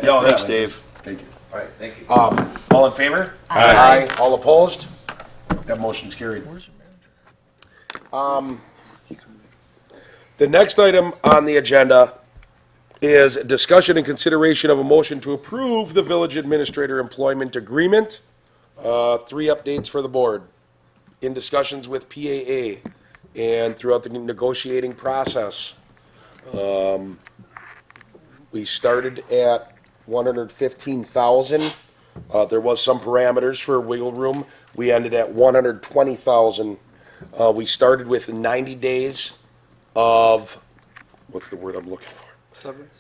Yeah, Thanks, Dave. Thank you. All right, thank you. All in favor? Aye. All opposed? That motion's carried. Where's your manager? The next item on the agenda is discussion and consideration of a motion to approve the village administrator employment agreement. 3 updates for the board. In discussions with PAA and throughout the negotiating process, we started at 115,000. There was some parameters for wiggle room. We ended at 120,000. We started with 90 days of, what's the word I'm looking for?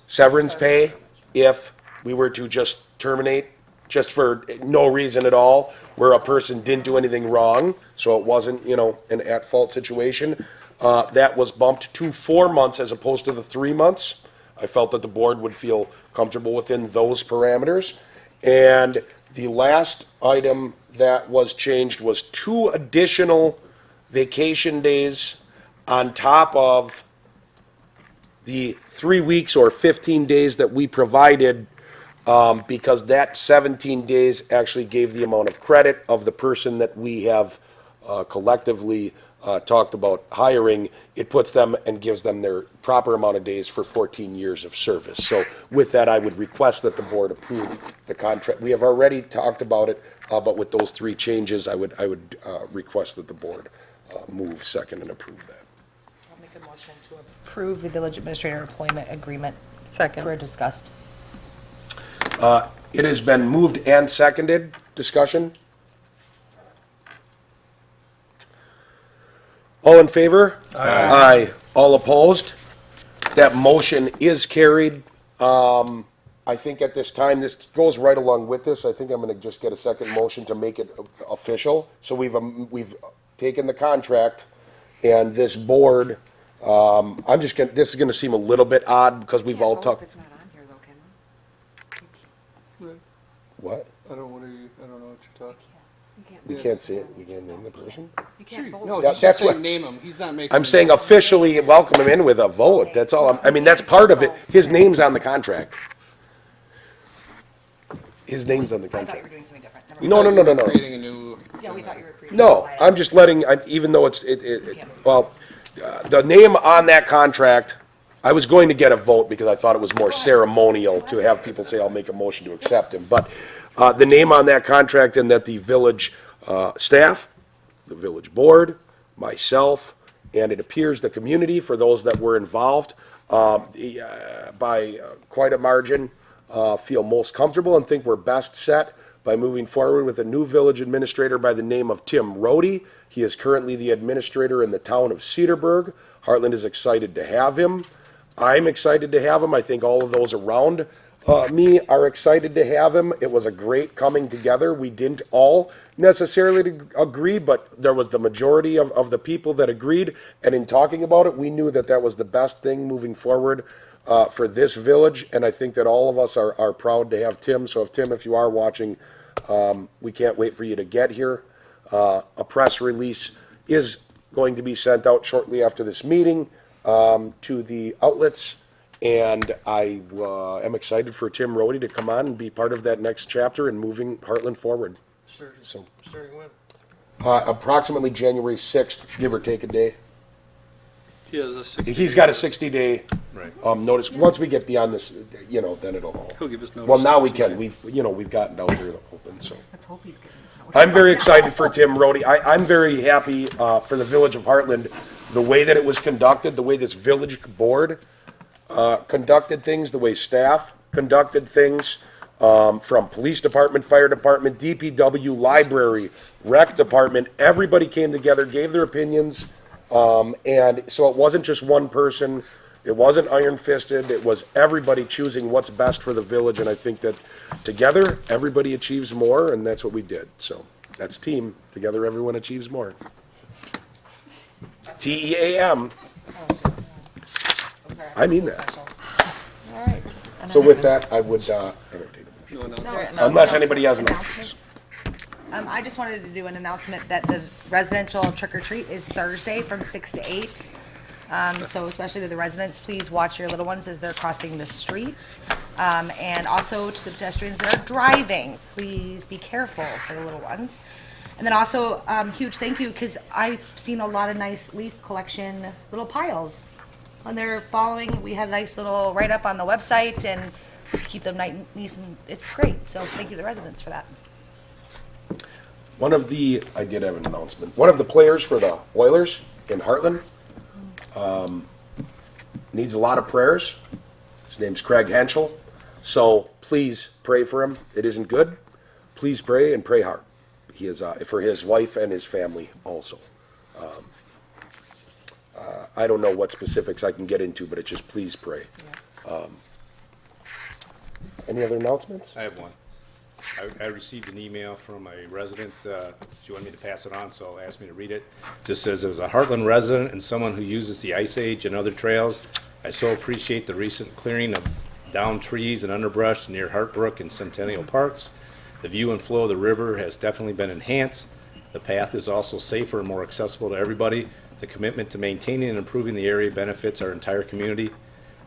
Severance pay if we were to just terminate, just for no reason at all, where a person didn't do anything wrong, so it wasn't, an at-fault situation. That was bumped to 4 months as opposed to the 3 months. I felt that the board would feel comfortable within those parameters. And the last item that was changed was 2 additional vacation days on top of the 3 weeks or 15 days that we provided, because that 17 days actually gave the amount of credit of the person that we have collectively talked about hiring. It puts them and gives them their proper amount of days for 14 years of service. So with that, I would request that the board approve the contract. We have already talked about it, but with those 3 changes, I would request that the board move, second, and approve that. I'll make a motion to approve the village administrator employment agreement Second. for discussed. It has been moved and seconded. Discussion? All in favor? Aye. All opposed? That motion is carried. I think at this time, this goes right along with this. I think I'm gonna just get a second motion to make it official. So we've taken the contract, and this board, this is gonna seem a little bit odd because we've all talked. It's not on here though, can What? I don't know what you're talking. We can't see it. We can't name the person? you? can't vote. No, That- he's that's just saying what- name him. He's not making. I'm saying officially welcome him in with a vote. That's all. I mean, that's part of it. His name's on the contract. His name's on the I thought you were contract. doing something different. Never No, mind. no, no, no, no. Creating a new. Yeah, we thought you were creating. No, I'm just letting, even though the name on that contract, I was going to get a vote because I thought it was more ceremonial to have people say, I'll make a motion to accept him. But the name on that contract, and that the village staff, the village board, myself, and it appears the community, for those that were involved, by quite a margin, feel most comfortable and think we're best set by moving forward with a new village administrator by the name of Tim Rohde. He is currently the administrator in the town of Cedarburg. Hartland is excited to have him. I'm excited to have him. I think all of those around me are excited to have him. It was a great coming together. We didn't all necessarily agree, but there was the majority of the people that agreed. And in talking about it, we knew that that was the best thing moving forward for this village. And I think that all of us are proud to have Tim. So if Tim, if you are watching, we can't wait for you to get here. A press release is going to be sent out shortly after this meeting to the outlets. And I am excited for Tim Rhodey to come on and be part of that next chapter and moving Hartland forward. Starting when? Approximately January 6th, give or take a day. He has a 60 He's got a 60-day Right. notice. Once we get beyond this, then it'll. He'll give us notice. Well, now we can. We've gotten down here open, so. Let's hope he's getting this notice. I'm very excited for Tim Rhodey. I'm very happy for the village of Hartland, the way that it was conducted, the way this village board conducted things, the way staff conducted things, from police department, fire department, DPW, library, rec department. Everybody came together, gave their opinions, and so it wasn't just one person. It wasn't iron-fisted. It was everybody choosing what's best for the village, and I think that together, everybody achieves more, and that's what we did. So that's team. Together, everyone achieves more. TEAM. I mean that. All right. So with that, I would entertain a motion. Unless anybody has an announcement. I just wanted to do an announcement that the residential trick or treat is Thursday from 6 to 8. So especially to the residents, please watch your little ones as they're crossing the streets. And also to the pedestrians that are driving, please be careful for the little ones. And then also, huge thank you, because I've seen a lot of nice leaf collection little piles. When they're following, we had a nice little write-up on the website and keep them nice and it's great. So thank you to the residents for that. I did have an announcement. One of the players for the Oilers in Hartland needs a lot of prayers. His name's Craig Henschel. So please pray for him. It isn't good. Please pray and pray hard. He is for his wife and his family also. I don't know what specifics I can get into, but it's just please pray. Any other announcements? I have one. I received an email from a resident, she wanted me to pass it on, so asked me to read it. Just says, as a Heartland resident and someone who uses the Ice Age and other trails, I so appreciate the recent clearing of downed trees and underbrush near Hartbrook and Centennial Parks. The view and flow of the river has definitely been enhanced. The path is also safer and more accessible to everybody. The commitment to maintaining and improving the area benefits our entire community.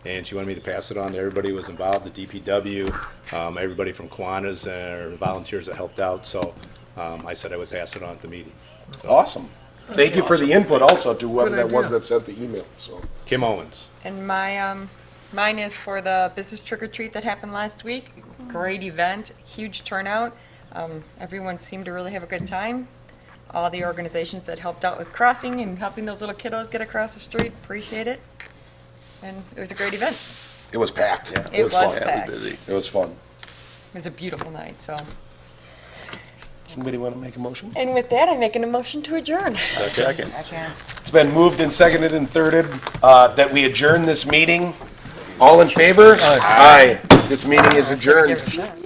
And she wanted me to pass it on to everybody who was involved, the DPW, everybody from Kiwanis, and volunteers that helped out. So I said I would pass it on at the meeting. So, Awesome. Thank you for the input also to whoever that was that sent the email. So Kim Owens. And mine is for the business trick or treat that happened last week. Great event, huge turnout. Everyone seemed to really have a good time. All the organizations that helped out with crossing and helping those little kiddos get across the street, appreciate it. And it was a great event. it was packed. It was fun. packed. busy. It was fun. It was a beautiful night, so. Anybody want to make a motion? And with that, I'm making a motion to adjourn. Second. It's been moved and seconded and thirded that we adjourn this meeting. All in favor? Aye. This meeting is adjourned. Give it a shot.